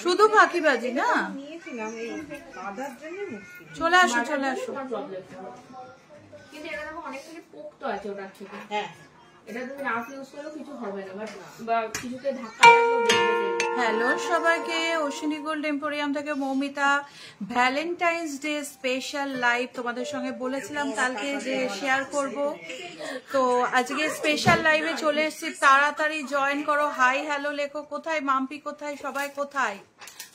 শুধু ফাঁকিবাজি না, চলে আসো চলে আসো। কিন্তু এটা দেখো অনেকখানি পোক্ত আছে ওটার থেকে। হ্যাঁ, এটা তুমি রাফ ইউজ করলেও কিছু হবে না, বা কিছুতে ধাক্কা লাগলেও দেখবে। হ্যালো সবাইকে, অশ্বিনী গোল্ড এম্পোরিয়াম থেকে Moumita. Valentine's day special live তোমাদের সঙ্গে বলেছিলাম কালকে যে শেয়ার করব, তো আজকে স্পেশাল লাইভে চলে এসেছি। তাড়াতাড়ি জয়েন করো, হাই হ্যালো লেখো। কোথায় মাম্পি, কোথায় সবাই, কোথায়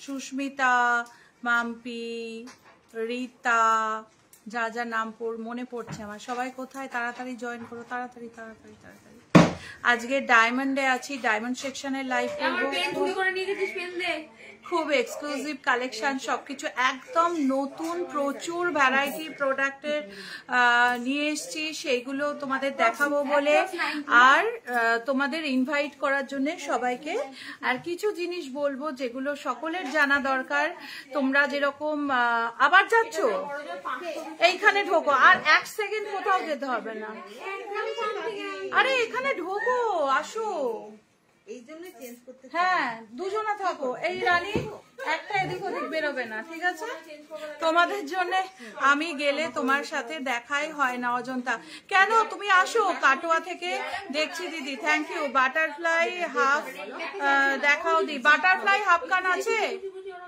সুস্মিতা, মাম্পি, রীতা, যা যা নাম মনে পড়ছে আমার, সবাই কোথায়? তাড়াতাড়ি জয়েন করো, তাড়াতাড়ি তাড়াতাড়ি তাড়াতাড়ি। আজকে ডায়মন্ডে আছি, ডায়মন্ড সেকশনের লাইভ করবো। খুব এক্সক্লুসিভ কালেকশন, সবকিছু একদম নতুন, প্রচুর ভ্যারাইটি প্রোডাক্টের নিয়ে এসছি, সেইগুলো তোমাদের দেখাবো বলে আর তোমাদের ইনভাইট করার জন্য সবাইকে। আর কিছু জিনিস বলবো যেগুলো সকলের জানা দরকার। তোমরা যেরকম আবার যাচ্ছ এইখানে ঢোকো, আর 1 সেকেন্ড কোথাও যেতে হবে না। আরে এখানে ঢোকো, আসো। হ্যাঁ, দুজনা থাকো। এই রানী একটা এদিক ওদিক বেরোবে না, ঠিক আছে? তোমাদের জন্য আমি গেলে তোমার সাথে দেখাই হয় না অজন্তা। কেন তুমি আসো কাটোয়া থেকে, দেখছি দিদি, থ্যাংক ইউ। বাটারফ্লাই হাফ দেখাও দি, বাটারফ্লাই হাফ কান আছে?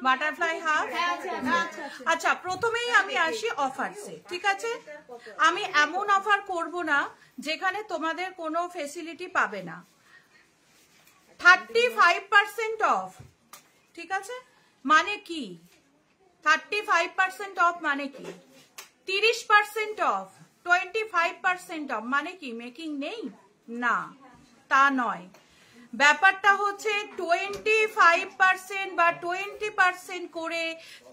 Butterfly half. আচ্ছা, প্রথমেই আমি আসি অফারসে, ঠিক আছে? আমি এমন অফার করব না যেখানে তোমাদের কোনো ফেসিলিটি পাবে না। 35% অফ, ঠিক আছে? মানে কি 35% অফ মানে কি? 30% অফ, 25% অফ মানে কি? মেকিং নেই না, তা নয়। ব্যাপারটা হচ্ছে 25% বা 20% করে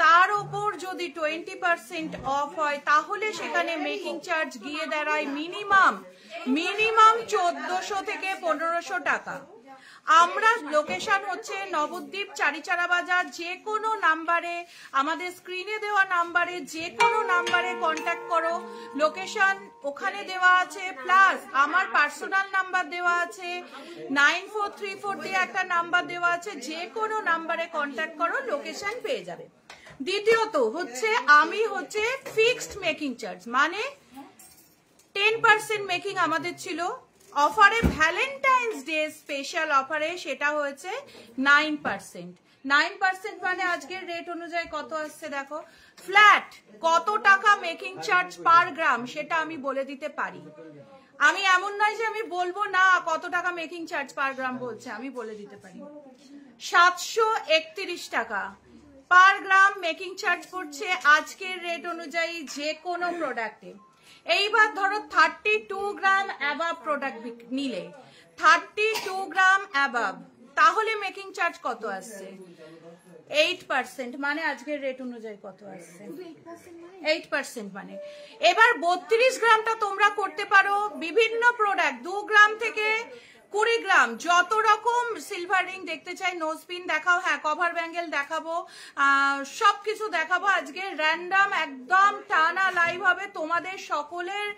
তার উপর যদি 20% অফ হয় তাহলে সেখানে মেকিং চার্জ গিয়ে দাঁড়ায় মিনিমাম 1400 থেকে 1500 টাকা। আমরা লোকেশন হচ্ছে নবদ্বীপ, চারিচারা বাজার। যে কোনো নাম্বারে, আমাদের স্ক্রিনে দেওয়া নাম্বারে, যে কোনো নাম্বারে কন্ট্যাক্ট করো। লোকেশন ওখানে দেওয়া আছে, প্লাস আমার পার্সোনাল নাম্বার দেওয়া আছে, 9434 দিয়ে একটা নাম্বার দেওয়া আছে। যে কোনো নাম্বারে কন্ট্যাক্ট করো, লোকেশন পেয়ে যাবে। দ্বিতীয়ত হচ্ছে আমি হচ্ছে ফিক্সড মেকিং চার্জ, মানে 10% মেকিং আমাদের ছিল অফারে, ভ্যালেন্টাইন্স ডে স্পেশাল অফারে সেটা হয়েছে 9%। 9% মানে আজকের রেট অনুযায়ী কত আসছে দেখো। ফ্ল্যাট কত টাকা মেকিং চার্জ পার গ্রাম সেটা আমি বলে দিতে পারি। আমি এমন নয় যে আমি বলবো না কত টাকা মেকিং চার্জ পার গ্রাম বলছে, আমি বলে দিতে পারি। 731 টাকা পার গ্রাম মেকিং চার্জ পড়ছে আজকের রেট অনুযায়ী যে কোনো প্রোডাক্টে। এইবার ধরো 32 গ্রাম অ্যাবাভ প্রোডাক্ট নিলে, 32 গ্রাম অ্যাবাভ, তাহলে মেকিং চার্জ কত আসছে? 8%, মানে আজকের রেট অনুযায়ী কত আসছে? 8% মানে। এবার 32 গ্রামটা তোমরা করতে পারো বিভিন্ন প্রোডাক্ট, 2 গ্রাম থেকে 20 গ্রাম, যত রকম সিলভার রিং দেখতে চাই, নোজ পিন দেখাও, হ্যাঁ কভার ব্যাঙ্গেল দেখাবো, সবকিছু দেখাবো। আজকে র্যান্ডাম একদম টানা লাইভ হবে, তোমাদের সকলের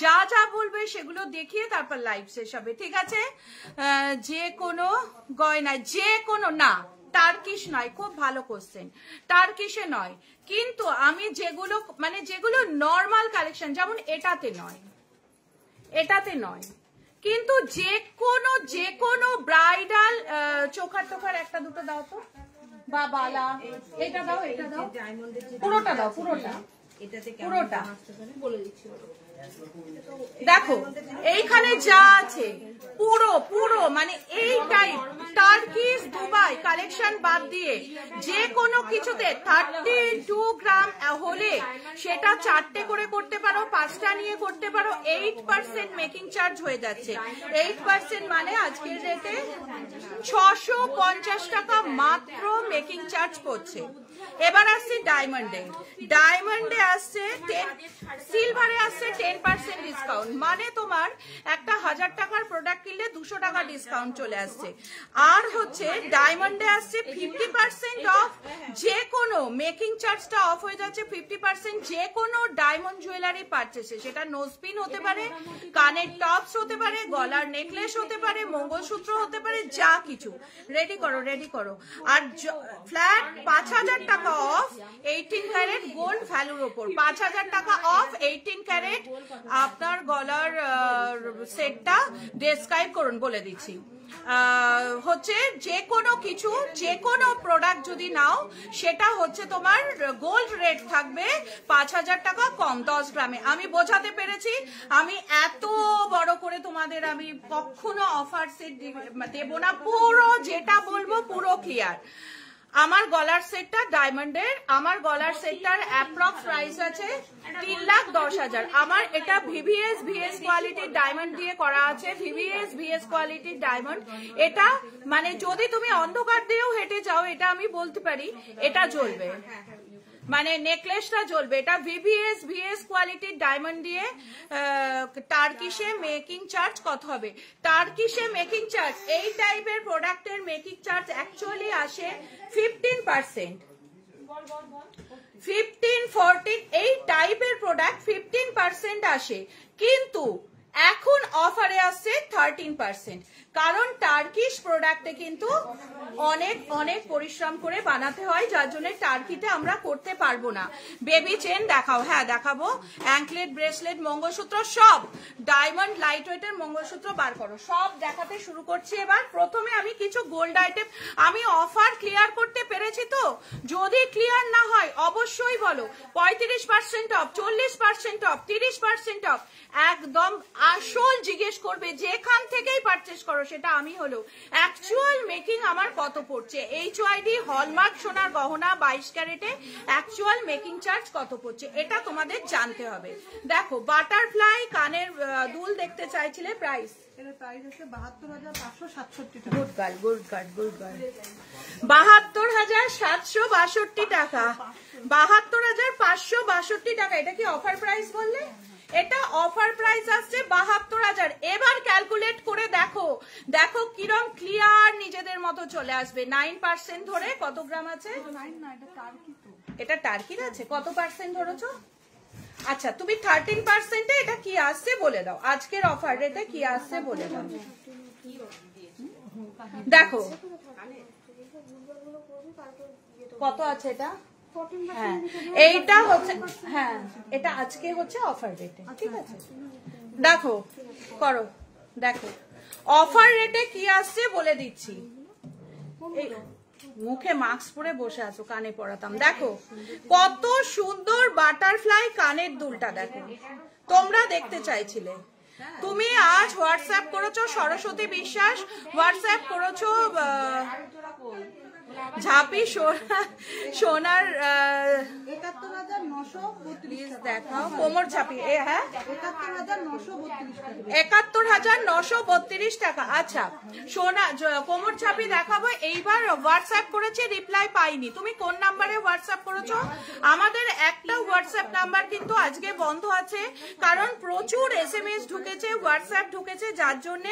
যা যা বলবে সেগুলো দেখিয়ে তারপর লাইভ শেষ হবে, ঠিক আছে? যে কোনো গয়না, যে কোনো না, টার্কিশ নয়, খুব ভালো কোশ্চেন, টার্কিশে নয়, কিন্তু আমি যেগুলো মানে যেগুলো নর্মাল কালেকশন, যেমন এটাতে নয়, এটাতে নয়, কিন্তু যে কোনো ব্রাইডাল চোখার টোখার একটা দুটো দাও তো, বা বালা, এটা দাও, এটা দাও, পুরোটা দাও, পুরোটা পুরোটা বলে দিচ্ছি। দেখো এইখানে যা আছে পুরো পুরো মানে এই টাইপ টার্কিশ দুবাই কালেকশন বাদ দিয়ে যে কোনো কিছুতে 32 গ্রাম হলে সেটা 4টে করে করতে পারো, 5টা নিয়ে করতে পারো, 8% মেকিং চার্জ হয়ে যাচ্ছে। 8% মানে আজকের রেটে 650 টাকা মাত্র মেকিং চার্জ পড়ছে। এবার আসছে ডায়মন্ডে। ডায়মন্ডে আসছে সিলভারে আসছে 10% ডিসকাউন্ট, মানে তোমার একটা 1000 টাকার প্রোডাক্ট কিনলে 200 টাকা ডিসকাউন্ট চলে আসছে। আর হচ্ছে ডায়মন্ডে আসছে 50% অফ, যে কোনো মেকিং চার্জটা অফ হয়ে যাচ্ছে 50%, যে কোনো ডায়মন্ড জুয়েলারি পারচেসে, সেটা নোজপিন হতে পারে, কানের টপস হতে পারে, গলার নেকলেস হতে পারে, মঙ্গলসূত্র হতে পারে, যা কিছু। রেডি করো, রেডি করো। আর ফ্ল্যাট 5000 টাকা অফ 18 ক্যারেট গোল্ড ভ্যালুর ওপর, 5000 টাকা অফ 18 ক্যারেট আপনার গলার সেটটা ডেসক্রাইব করুন, বলে দিচ্ছি। হচ্ছে যে কোনো কিছু, যে কোনো প্রোডাক্ট যদি নাও, সেটা হচ্ছে তোমার গোল্ড রেট থাকবে 5000 টাকা কম 10 গ্রামে। আমি বোঝাতে পেরেছি? আমি এত বড় করে তোমাদের আমি কখনো অফার সেট দেব না, পুরো যেটা বলবো পুরো ক্লিয়ার। আমার গলার সেটটা ডায়মন্ডের, আমার গলার সেটটার অ্যাপ্রক্স প্রাইস আছে 3,10,000। আমার এটা ভিভিএস কোয়ালিটির ডায়মন্ড দিয়ে করা আছে, ভিভিএস কোয়ালিটির ডায়মন্ড। এটা মানে যদি তুমি অন্ধকার দিয়েও হেঁটে যাও, এটা আমি বলতে পারি এটা জ্বলবে, মানে নেকলেসটা জ্বলবে। এটা ভিভিএস কোয়ালিটির ডায়মন্ড দিয়ে। টার্কিশে মেকিং চার্জ কত হবে? টার্কিশে মেকিং চার্জ, এই টাইপের প্রোডাক্টের মেকিং চার্জ অ্যাকচুয়ালি আসে 15%, 15-14, এই টাইপের প্রোডাক্ট 15% আসে, কিন্তু এখন অফারে আসছে 13%। কারণ টার্কিশ প্রোডাক্টে কিন্তু অনেক অনেক পরিশ্রম করে বানাতে হয়, যার জন্য টার্কিতে আমরা করতে পারবো না। বেবি চেন দেখাও? হ্যাঁ দেখাবো। অ্যাঙ্কলেট, ব্রেসলেট, মঙ্গলসূত্র, সব ডায়মন্ড লাইট ওয়েটের মঙ্গলসূত্র বার করো, সব দেখাতে শুরু করছি। এবার প্রথমে আমি কিছু গোল্ড আইটেম, আমি অফার ক্লিয়ার করতে পেরেছি তো? যদি ক্লিয়ার না হয় অবশ্যই বলো। 35% অফ, 40% অফ, 30% অফ, একদম আসল জিজ্ঞেস করবে যেখান থেকেই পারচেস করো, সেটা আমি হলো অ্যাকচুয়াল মেকিং আমার কত পড়ছে, এইচওআইডি হলমার্ক সোনার গহনা 22 ক্যারেটে অ্যাকচুয়াল মেকিং চার্জ কত পড়ছে, এটা তোমাদের জানতে হবে। দেখো বাটারফ্লাই কানের দুল দেখতে চাইছিলে, প্রাইস এর প্রাইস আছে 72,567 টাকা। Good girl, good girl, good girl. 72,762 টাকা, 72,562 টাকা। এটা কি অফার প্রাইস বললে? এটা অফার প্রাইস আসছে 72,000। এবার ক্যালকুলেট করে দেখো, দেখো কিরম ক্লিয়ার নিজেদের মতো চলে আসবে। 9% ধরে কত গ্রাম আছে? এটা টার্কির আছে, কত পার্সেন্ট ধরেছো? আচ্ছা তুমি 13%-এ এটা কি আসছে বলে দাও, আজকের অফার রেটে কি আসছে বলে দাও। দেখো কত আছে এটা, হ্যাঁ এইটা হচ্ছে, হ্যাঁ এটা আজকে হচ্ছে অফার রেটে, ঠিক আছে? দেখো করো, দেখো অফার রেটে কি আসছে বলে দিচ্ছি। মুখে মাস্ক পরে বসে আছো, কানে পরাতাম। দেখো কত সুন্দর বাটারফ্লাই কানের দুলটা, দেখো তোমরা দেখতে চাইছিলে। তুমি আজ হোয়াটসঅ্যাপ করেছো সরস্বতী বিশ্বাস, হোয়াটসঅ্যাপ করেছো ঝাপি সোনার 71,932 দেখাও, কোমর ছাপি, হ্যাঁ 71,932 টাকা। আচ্ছা সোনা কোমর ছাপি দেখাবো। এইবার হোয়াটসঅ্যাপ করেছে, রিপ্লাই পাইনি। তুমি কোন নাম্বারে হোয়াটসঅ্যাপ করেছো? আমাদের একটা হোয়াটসঅ্যাপ নাম্বার কিন্তু আজকে বন্ধ আছে, কারণ প্রচুর SMS ঢুকেছে, হোয়াটসঅ্যাপ ঢুকেছে, যার জন্য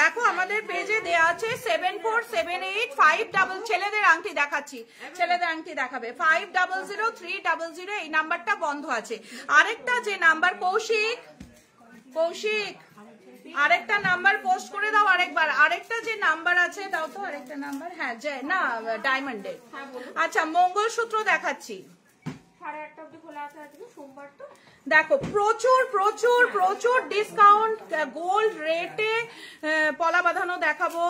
দেখো আমাদের পেজে দেওয়া আছে 7478 ছেলেদের আংটি দেখাচ্ছি, ছেলেদের আংটি দেখাবে 500300, এই নাম্বারটা বন্ধ আছে। আরেকটা যে নাম্বার, কৌশিক আরেকটা নাম্বার পোস্ট করে দাও আরেকবার, আরেকটা যে নাম্বার আছে দাও তো, আরেকটা নাম্বার, হ্যাঁ যে না ডায়মন্ডের। আচ্ছা মঙ্গলসূত্র দেখাচ্ছি, দেখো প্রচুর প্রচুর প্রচুর ডিসকাউন্ট, গোল্ড রেটে পলা বাঁধানো দেখাবো।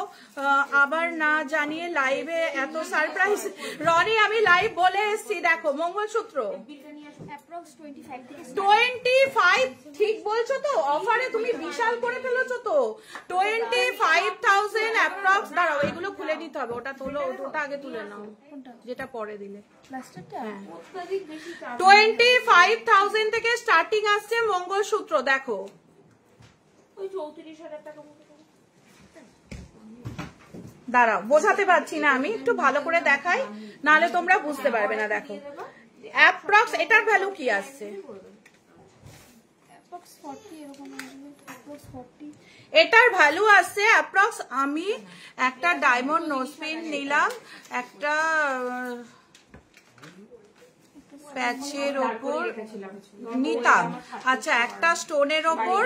আবার না জানিয়ে লাইভে এত সারপ্রাইজ, রনি আমি লাইভ বলে এসছি। দেখো মঙ্গলসূত্র 25, ঠিক বলছো তো? অফারে তুমি বিশাল করে ফেলেছো তো, 25,000 অ্যাপ্রক্স। দাঁড়াও এগুলো খুলে নিতে হবে, ওটা তোলো, ওটা আগে তুলে নাও, যেটা পরে দিলে। 25,000 থেকে স্টার্টিং আসছে মঙ্গলসূত্র। দেখো দাঁড়াও, বোঝাতে পারছি না আমি, একটু ভালো করে দেখাই, নাহলে তোমরা বুঝতে পারবে না। দেখো অ্যাপ্রক্স এটার ভ্যালু কি আসছে, এটার ভ্যালু আসছে অ্যাপ্রক্স, আমি একটা ডায়মন্ড নোজপিন নিলাম, একটা প্যাচের ওপর নিতাম, আচ্ছা একটা স্টোনের ওপর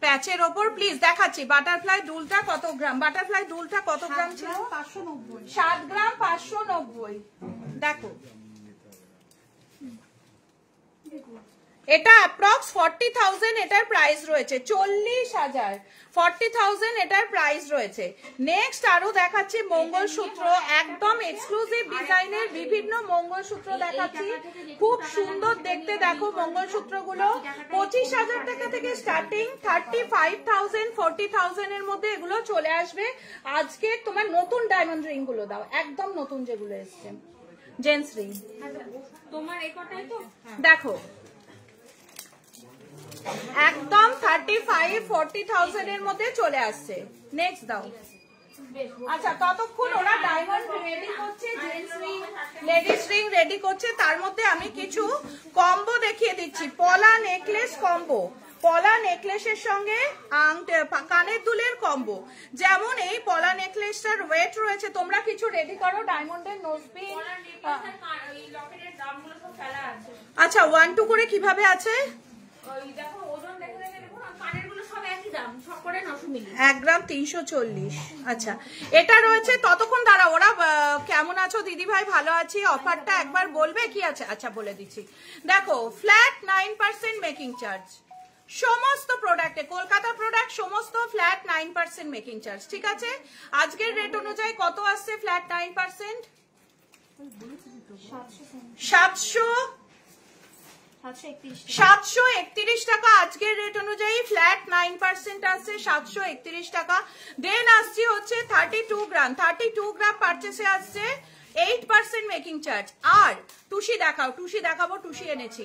প্যাচের ওপর, প্লিজ দেখাচ্ছি বাটারফ্লাই দুলটা কত গ্রাম, বাটারফ্লাই দুলটা কত গ্রাম ছিল, 7 গ্রাম 590। দেখো এটা অ্যাপ্রক্স 40,000 এটার প্রাইস রয়েছে, 40,000, 40,000 এটার প্রাইস রয়েছে। নেক্সট আরো দেখাচ্ছি মঙ্গলসূত্র, একদম এক্সক্লুসিভ ডিজাইনের বিভিন্ন মঙ্গলসূত্র দেখাচ্ছি, খুব সুন্দর দেখতে। দেখো মঙ্গলসূত্রগুলো 25,000 টাকা থেকে স্টার্টিং, 35,000 40,000 এর মধ্যে এগুলো চলে আসবে। আজকে তোমার নতুন ডায়মন্ড রিং গুলো দাও, একদম নতুন যেগুলো এসছে জেন্টস রিং, তোমার এই কটাই তো দেখো একদম 35-40,000 এর মধ্যে চলে আসছে। নেক্সট দাও। আচ্ছা ততক্ষণ ওরা ডায়মন্ড রেডি করছে, gents ring ladies ring ready করছে, তার মধ্যে আমি কিছু কম্বো দেখিয়ে দিচ্ছি। পলা নেকলেস কম্বো, পলা নেকলেসের সঙ্গে কানের দুলের কম্বো। যেমন এই পলা নেকলেসটার ওয়েট রয়েছে, তোমরা কিছু রেডি করো, ডায়মন্ডের নোজপিন, আচ্ছা 1-2 করে কিভাবে আছে, 1 গ্রাম 340। আচ্ছা এটা রয়েছে, ততক্ষণ দাঁড়া, ওরা কেমন আছো দিদি ভাই, ভালো আছি, অফারটা একবার বলবে কি আছে, আচ্ছা বলে দিচ্ছি। দেখো ফ্ল্যাট 9% মেকিং চার্জ, সমস্ত প্রোডাক্টে, কলকাতা প্রোডাক্ট সমস্ত ফ্ল্যাট 9% মেকিং চার্জ, ঠিক আছে। আজকের রেট অনুযায়ী কত আসছে ফ্ল্যাট 9%, 731 টাকা আজকের রেট অনুযায়ী ফ্ল্যাট 9% আসছে, 731 টাকা। দেন আসছে হচ্ছে 32 গ্রাম, 32 গ্রাম পারচেসে আসছে 8% মেকিং চার্জ। আর টুসি দেখাও, টুসি দেখাবো, টুসি এনেছি,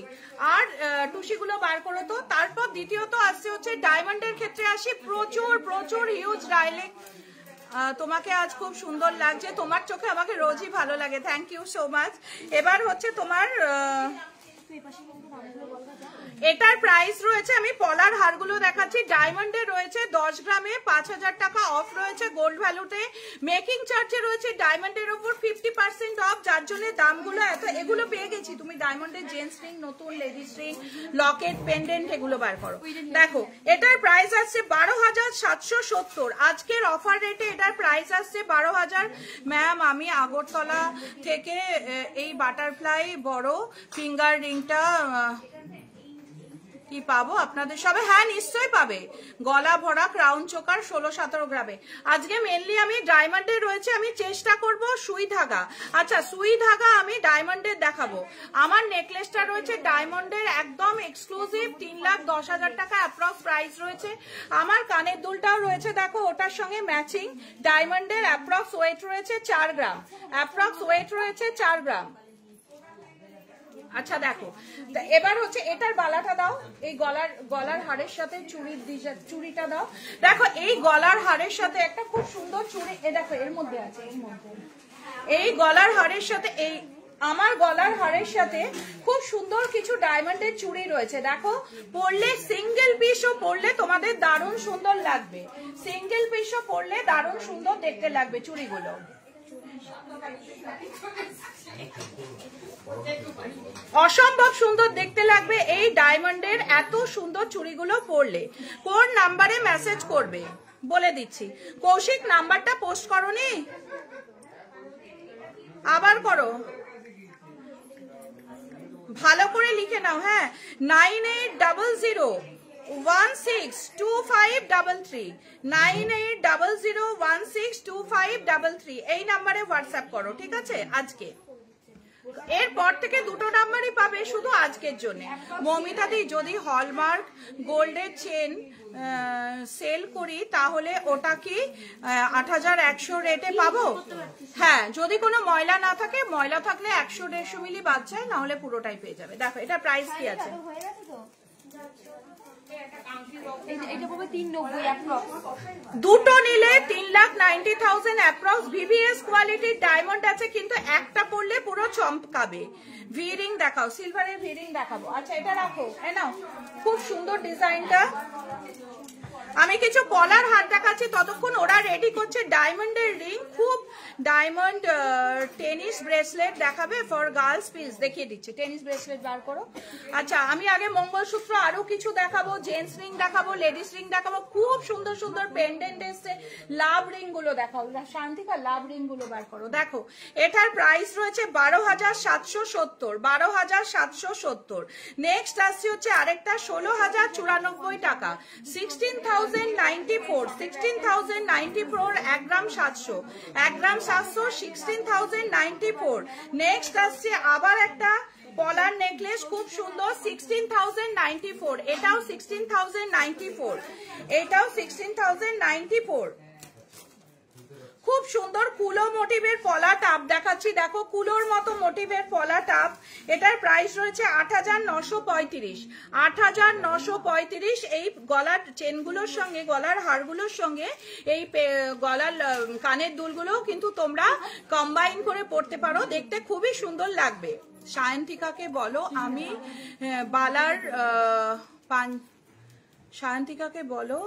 আর টুসিগুলো বার করো তো। তারপর দ্বিতীয়ত আসছে হচ্ছে ডায়মন্ডের ক্ষেত্রে আসি, প্রচুর প্রচুর হিউজ ডাইলেক্ট। তোমাকে আজ খুব সুন্দর লাগছে, তোমার চোখে আমাকে রোজই ভালো লাগে, থ্যাংক ইউ সো মাচ। এবার হচ্ছে তোমার এটার প্রাইস রয়েছে, আমি পলার হারগুলো দেখাচ্ছি, ডায়মন্ডে রয়েছে 10 গ্রামে 5,000 টাকা অফ রয়েছে গোল্ড ভ্যালুতে, মেকিং চার্জে রয়েছে ডায়মন্ডের উপর 50% অফ, যার জন্য দামগুলো এত। এগুলো পেয়ে গেছি, তুমি ডায়মন্ডের জেন্টস রিং, নতুন লেডিস রিং, লকেট, পেন্ডেন্ট এগুলো বার করো। দেখো এটার প্রাইস আসছে 12,770, আজকের অফার রেটে এটার প্রাইস আসছে 12,000। ম্যাম আমি আগরতলা থেকে এই বাটারফ্লাই বড় ফিঙ্গার রিংটা কি পাবো আপনাদের সবে, হ্যাঁ নিশ্চয়ই পাবে, গলা ভরা ক্রাউন চোকার 16-17 গ্রামে। আজকে মেনলি আমি ডায়মন্ডের রয়েছে, আমি চেষ্টা করব সুই ধাগা, আচ্ছা সুই ধাগা আমি ডায়মন্ডের দেখাবো। আমার নেকলেসটা রয়েছে ডায়মন্ডের একদম এক্সক্লুসিভ, 3,10,000 টাকা অ্যাপ্রক্স প্রাইস রয়েছে। আমার কানের দুলটাও রয়েছে, দেখো ওটার সঙ্গে ম্যাচিং ডায়মন্ডের, অ্যাপ্রক্স ওয়েট রয়েছে 4 গ্রাম, অ্যাপ্রক্স ওয়েট রয়েছে 4 গ্রাম। আচ্ছা দেখো এবার হচ্ছে এটার বালাটা দাও, এই গলার হারের সাথে চুড়িটা দাও। দেখো এই গলার হারের সাথে একটা খুব সুন্দর চুড়ি, দেখো এর মধ্যে আছে, এর মধ্যে এই গলার হারের সাথে, এই আমার গলার হারের সাথে খুব সুন্দর কিছু ডায়মন্ডের চুড়ি রয়েছে। দেখো পরলে, সিঙ্গেল পিসও পরলে তোমাদের দারুণ সুন্দর লাগবে, সিঙ্গেল পিসও পরলে দারুণ সুন্দর দেখতে লাগবে চুড়িগুলো। অসম্ভব সুন্দর দেখতে লাগবে এই ডায়মন্ডের এত সুন্দর চুড়িগুলো পরলে। কোন নাম্বারে মেসেজ করবে বলে দিচ্ছি, কৌশিক নাম্বারটা পোস্ট করোনি, আবার করো, ভালো করে লিখে নাও, হ্যাঁ 9800162533, 9800162533 এই নাম্বারে হোয়াটসঅ্যাপ করো, ঠিক আছে। আজকে এরপর থেকে 2টো নাম্বারই পাবে শুধু আজকের জন্য। মৌমিতা দি যদি হলমার্ক গোল্ডের চেন সেল করি তাহলে ওটা কি 8,100 রেটে পাবো? হ্যাঁ যদি কোনো ময়লা না থাকে, ময়লা থাকলে 100-150 মিলি বাদ যায়, না হলে পুরোটাই পেয়ে যাবে। দেখো এটা প্রাইস কি আছে, এটা পাবে 390 অ্যাপ্রক্স। দুটো নিলে 3,90,000 অ্যাপ্রক্স। ভিভিএস কোয়ালিটির ডায়মন্ড আছে, কিন্তু একটা পরলে পুরো চমকাবে। ভি রিং দেখাও, সিলভারের ভি রিং দেখাবো। আচ্ছা এটা রাখো, এ নাও, খুব সুন্দর ডিজাইনটা। আমি কিছু পলার হাত দেখাচ্ছি, ততক্ষণ ওরা রেডি করছে ডায়মন্ডের রিং। খুব ডায়মন্ড টেনিস ব্রেসলেট দেখাবে ফর গার্লস পিস, দেখিয়ে দিচ্ছি। টেনিস ব্রেসলেট বার করো। আচ্ছা আমি আগে মঙ্গলসূত্র আরো কিছু দেখাবো, জেন্টস রিং দেখাবো, লেডিস রিং দেখাবো। খুব সুন্দর সুন্দর পেন্ডেন্ট এসছে। লাভ রিং গুলো দেখাও, শান্তিকা লাভ রিং গুলো বার করো। দেখো এটার প্রাইস রয়েছে 12,770, 12,770। নেক্সট আসছে হচ্ছে আরেকটা 16,094 টাকা, 16,094, 16,094, 1 গ্রাম 700, 1 গ্রাম 700, 16,094। নেক্সট আসছে আবার একটা পলার নেকলেস, খুব সুন্দর, 16,094, এটাও 16,094, এটাও 16,094। খুব সুন্দর কুলো মোটিভের পলা টাপ দেখাচ্ছি, দেখো কুলোর মতো মোটিভের পলা টাপ। এটার প্রাইস রয়েছে 8,935, 8,935। এই গলার চেনগুলোর সঙ্গে, গলার হারগুলোর সঙ্গে এই গলার কানের দুলগুলো কিন্তু তোমরা কম্বাইন করে পড়তে পারো, দেখতে খুবই সুন্দর লাগবে। সায়ন্তিকাকে বলো আমি বালার শান্তিকাকে বলো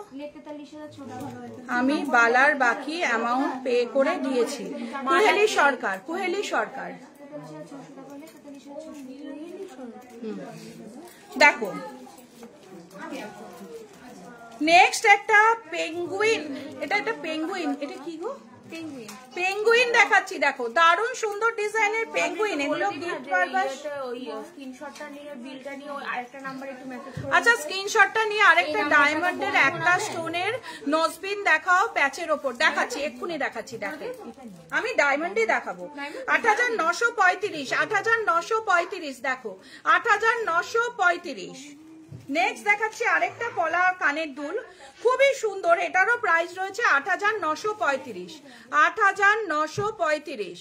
আমি বালার বাকি অ্যামাউন্ট পে করে দিয়েছি। কুহেলি সরকার, কুহেলি সরকার। দেখো নেক্সট একটা পেঙ্গুইন, এটা একটা পেঙ্গুইন, এটা কি গো? পেঙ্গুইন দেখাচ্ছি, দেখো দারুণ সুন্দর ডিজাইনের পেঙ্গুইন। এগুলো গিফট পারপাস। স্ক্রিনশটটা নিয়ে বিলটা নিয়ে আরেকটা নাম্বার একটু মেসেজ করো। আচ্ছা স্ক্রিনশটটা নিয়ে আরেকটা ডায়মন্ডের একটা স্টোনের নোজপিন দেখাও প্যাচের ওপর। দেখাচ্ছি, এক্ষুনি দেখাচ্ছি। দেখো আমি ডায়মন্ডই দেখাবো। 8,935, 8,935। দেখো 8,935। নেক্সট দেখাচ্ছি আরেকটা পলা কানের দুল, খুবই সুন্দর। এটারও প্রাইস রয়েছে 8,935, 8,935।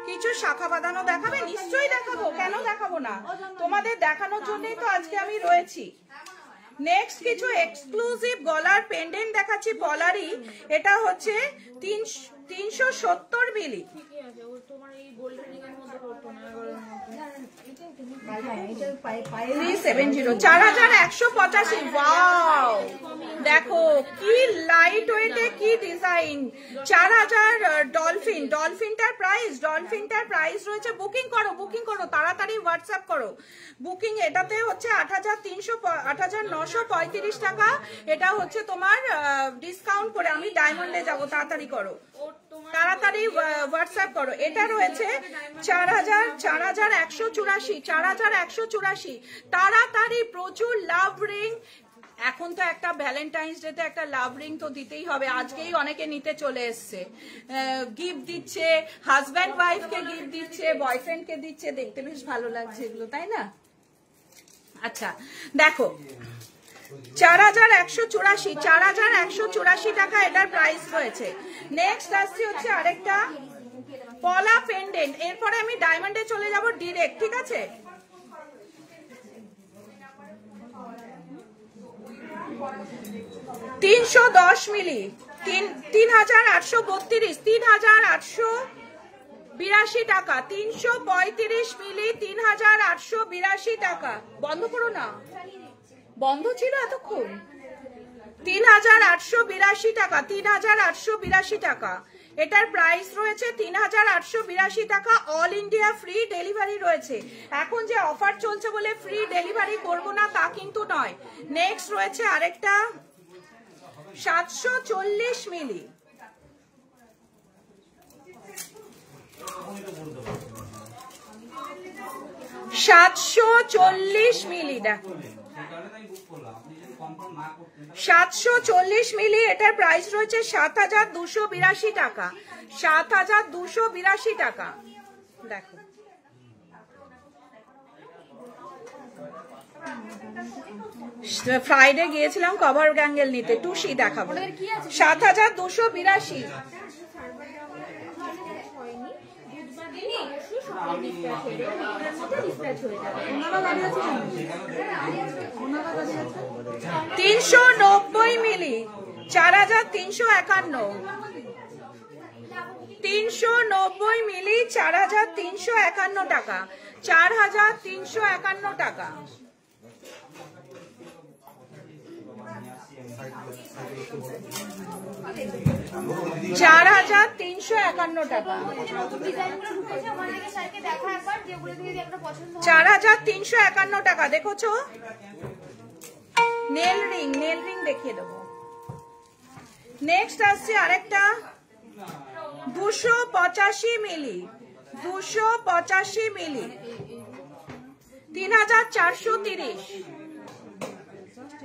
কিছু শাখা বাঁধানো দেখাবে? নিশ্চয়ই দেখাবো, কেন দেখাবো না? তোমাদের দেখানোর জন্যই তো আজকে আমি রয়েছি। নেক্সট কিছু এক্সক্লুসিভ গলার পেন্ডেন্ট দেখাচ্ছি পলারই। এটা হচ্ছে 370 মিলি। 4,185। ওয়াও দেখো কি লাইট ওয়েটে, কি ডিজাইন। 4,000 ডলফিন। ডলফিনটার প্রাইস রয়েছে, বুকিং করো, বুকিং করো তাড়াতাড়ি, হোয়াটসঅ্যাপ করো বুকিং। এটাতে হচ্ছে 8,935 টাকা। এটা হচ্ছে তোমার ডিসকাউন্ট করে। আমি ডায়মন্ডে যাব, তাড়াতাড়ি করো, তাড়াতাড়ি হোয়াটসঅ্যাপ করো। এটা রয়েছে 4,184, 4,184। তাড়াতাড়ি, প্রচুর লাভ রিং। এখন তো একটা ভ্যালেন্টাইন্স ডে তে একটা লাভ রিং তো দিতেই হবে। আজকেই অনেকে নিতে চলে এসছে, গিফট দিচ্ছে, হাজব্যান্ড ওয়াইফ কে গিফট দিচ্ছে, বয়ফ্রেন্ড কে দিচ্ছে। দেখতে বেশ ভালো লাগছে এগুলো, তাই না? আচ্ছা দেখো 4,184, 4,184 টাকা এটার প্রাইস রয়েছে। নেক্সট আসছে হচ্ছে আরেকটা পলা পেন্ডেন্ট। এরপরে আমি ডায়মন্ডে চলে যাব ডিরেক্ট, ঠিক আছে? $310 মিলি, 3,832, 3,882 টাকা। 335 মিলি, 3,882 টাকা। বন্ধ করো না, বন্ধ ছিল এতক্ষণ। 3,882 টাকা, 3,882 টাকা। এটার প্রাইস রয়েছে 3,882 টাকা। অল ইন্ডিয়া ফ্রি ডেলিভারি রয়েছে। এখন যে অফার চলছে বলে ফ্রি ডেলিভারি করবো না তা কিন্তু নয়। নেক্সট রয়েছে আরেকটা 740 মিলি, 740 মিলি। দেখো 740 মিলি। এটার প্রাইস রয়েছে 7,282 টাকা, 7,282 টাকা। দেখো ফ্রাইডে গিয়েছিলাম কভার গ্যাঙ্গেল নিতে, টুসি দেখাবো। 7282। তিনশো 390 মিলি 4351। 390 মিলি 4351 টাকা, 4351 টাকা। $4,351 টাকা, 4,351 টাকা। দেখছো নেল রিং দেখিয়ে দেবো। নেক্সট আসছে আরেকটা 285 মিলি 285 মিলি 3,430,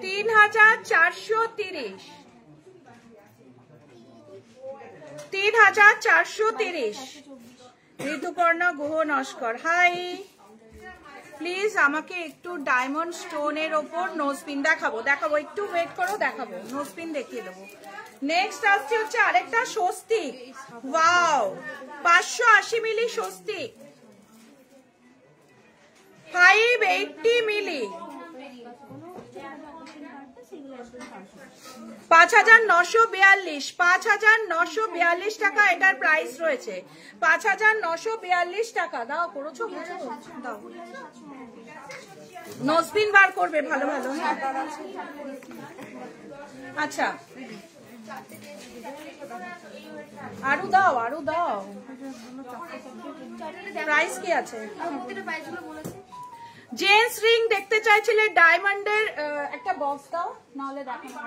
3,430, 3,430। ঋতুপর্ণা গুহ নস্কর, হাই। প্লিজ আমাকে একটু ডায়মন্ড স্টোনের ওপর নোজপিন দেখাবো, একটু ওয়েট করো, দেখাবো নোজপিন দেখিয়ে দেবো। নেক্সট আসছে হচ্ছে আরেকটা স্বস্তিক, ওয়াও 580 মিলি স্বস্তিক, 580 মিলি 5,942, 5,942 টাকা এটার প্রাইস রয়েছে, 5,942 টাকা। দাও করেছো, দাও নোজপিন বার করবে ভালো ভালো। আচ্ছা আরো দাও, প্রাইস কি আছে? জেন্টস রিং দেখতে চাইছিলে, ডায়মন্ডের একটা বক্স দাও, নাহলে দেখানো।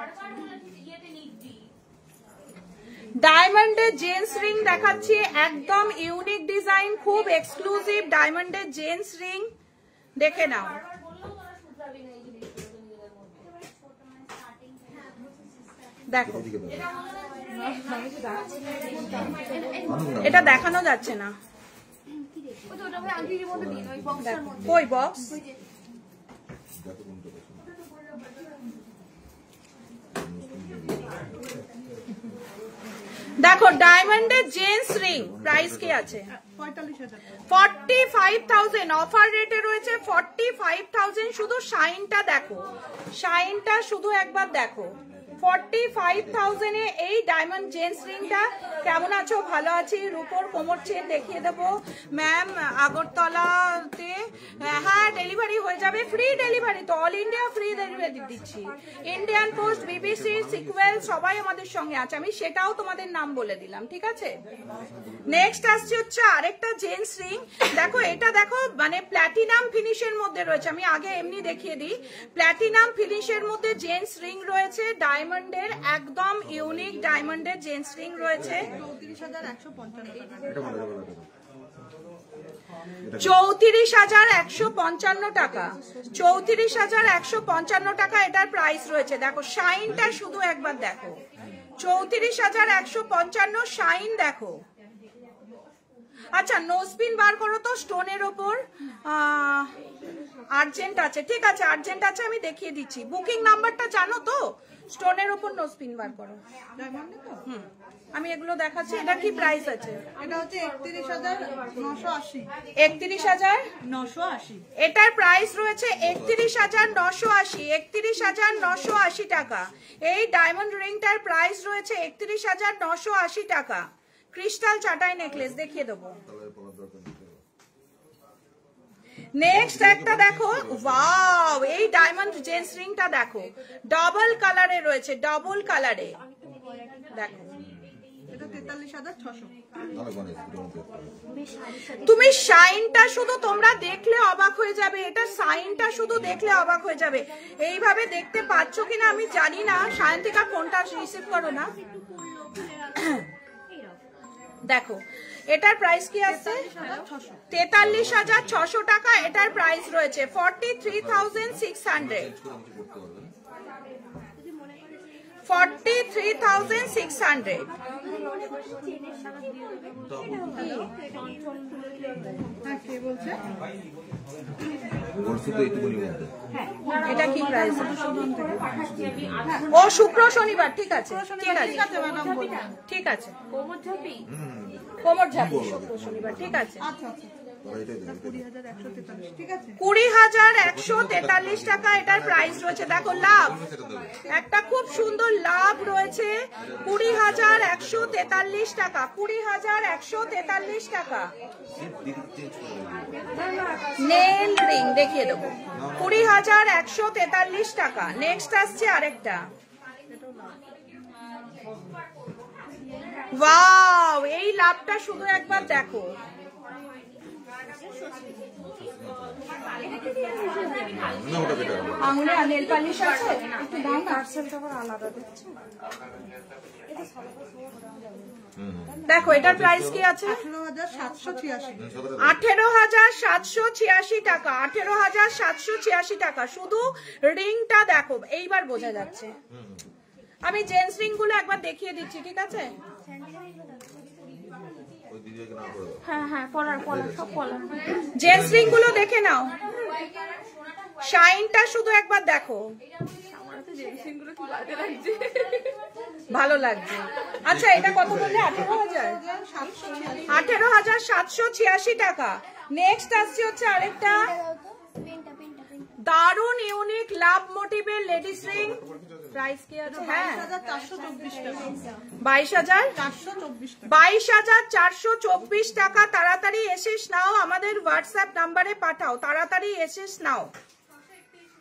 ডায়মন্ডের জেন্টস রিং দেখাচ্ছি, একদম ইউনিক ডিজাইন, খুব এক্সক্লুসিভ ডায়মন্ডের জেন্টস রিং, দেখে নাও। দেখো এটা দেখানো যাচ্ছে না, কই বক্স? দেখো ডায়মন্ডের জেন্টস রিং প্রাইস কি আছে? 45,000 অফার রেটে রয়েছে, 45,000। শুধু শাইনটা দেখো, শাইনটা শুধু একবার দেখো। 45,000 এ এই ডায়মন্ড জেন্টস রিংটা। কেমন আছো? ভালো আছি। রূপোর কোমর চেন দেখিয়ে দেবো ম্যাম আগরতলাতে। হ্যাঁ ডেলিভারি হয়ে যাবে, ফ্রি ডেলিভারি তো, অল ইন্ডিয়া ফ্রি ডেলিভারি দিচ্ছি। ইন্ডিয়ান পোস্ট, বিবিসি, সিকুয়েল সবাই আমাদের সঙ্গে আছে, আমি সেটাও তোমাদের নাম বলে দিলাম, ঠিক আছে। নেক্সট আসছে হচ্ছে আরেকটা জেন্টস রিং, দেখো এটা দেখো, মানে প্ল্যাটিনাম ফিনিশের মধ্যে রয়েছে। আমি আগে এমনি দেখিয়ে দিই, প্ল্যাটিনাম ফিনিশের মধ্যে জেন্টস রিং রয়েছে, ডায়মন্ডের একদম ইউনিক ডায়মন্ডের জেন্টস রিং রয়েছে। 34,155 টাকা, 34,155 টাকা এটার প্রাইস রয়েছে। দেখো শাইনটা শুধু একবার দেখো, 34,155 শাইন দেখো। আচ্ছা নোজপিন বার করো তো, স্টোনের ওপর আর্জেন্ট আছে, ঠিক আছে আর্জেন্ট আছে, আমি দেখিয়ে দিচ্ছি। বুকিং নাম্বারটা জানো তো? স্টোনের ওপর নোজপিন বার করো। আমি এগুলো দেখাচ্ছি। এটা কি প্রাইস আছে? এটা হচ্ছে 31,980, 31,980। এটার প্রাইস রয়েছে 31,980, 31,980 টাকা। এই ডায়মন্ড রিংটার প্রাইস রয়েছে 31,980 টাকা। ক্রিস্টাল চাটাই নেকলেস দেখিয়ে দেবো। নেক্সট একটা দেখো, ওয়াও এই ডায়মন্ড জেন্টস রিংটা দেখো, ডাবল কালারে রয়েছে, ডাবল কালারে দেখো। এটা 43,600। তুমি শাইনটা শুধু তোমরা দেখলে অবাক হয়ে যাবে, এটা শাইনটা শুধু দেখলে অবাক হয়ে যাবে। এইভাবে দেখতে পাচ্ছ কিনা আমি জানি না। সায়ন্তিকা ফোনটা রিসিভ করো না। দেখো এটার প্রাইস কি আছে? 43,600 টাকা এটার প্রাইস রয়েছে। 43,600, 43,600। হ্যাঁ কে বলছে? এটা কি প্রাইস? ও শুক্র শনিবার, ঠিক আছে ঠিক আছে ম্যাডাম বলুন। ঠিক আছে। কোমর ঝাঁপি কোমর ঝাঁপি শুক্র শনিবার, ঠিক আছে। আচ্ছা আচ্ছা 20,143 ঠিক আছে। 20,143 টাকা এটার প্রাইস রয়েছে। দেখো লাভ, একটা খুব সুন্দর লাভ রয়েছে। 20,143 টাকা, 20,143 টাকা। নেল রিং দেখিয়ে দেবো, 20,143 টাকা। নেক্সট আসছে আরেকটা। ওয়াও, এই লাভটা শুধু একবার দেখো। আঙুলে নেল পালিশ আছে, একটু দাও না। আলাদা দেখছো, দেখো এটার প্রাইস কি আছে? 18,786 টাকা, 18,786 টাকা। শুধু রিংটা দেখো, এইবার বোঝা যাচ্ছে। আমি জেন্টস রিং গুলো একবার দেখিয়ে দিচ্ছি, ঠিক আছে? হ্যাঁ হ্যাঁ পলার পলার সব পলার জেন্টস রিং গুলো দেখে নাও, শাইনটা শুধু একবার দেখো, ভালো লাগছে। আচ্ছা এটা কত বললে? 18,786 টাকা। নেক্সট আসছে হচ্ছে আরেকটা দারুন ইউনিক লাভ মোটিভের লেডিস রিং। প্রাইস কি আছে? হ্যাঁ 22,424 টাকা। তাড়াতাড়ি এসে নাও, আমাদের হোয়াটসঅ্যাপ নাম্বারে পাঠাও, তাড়াতাড়ি এসে নাও,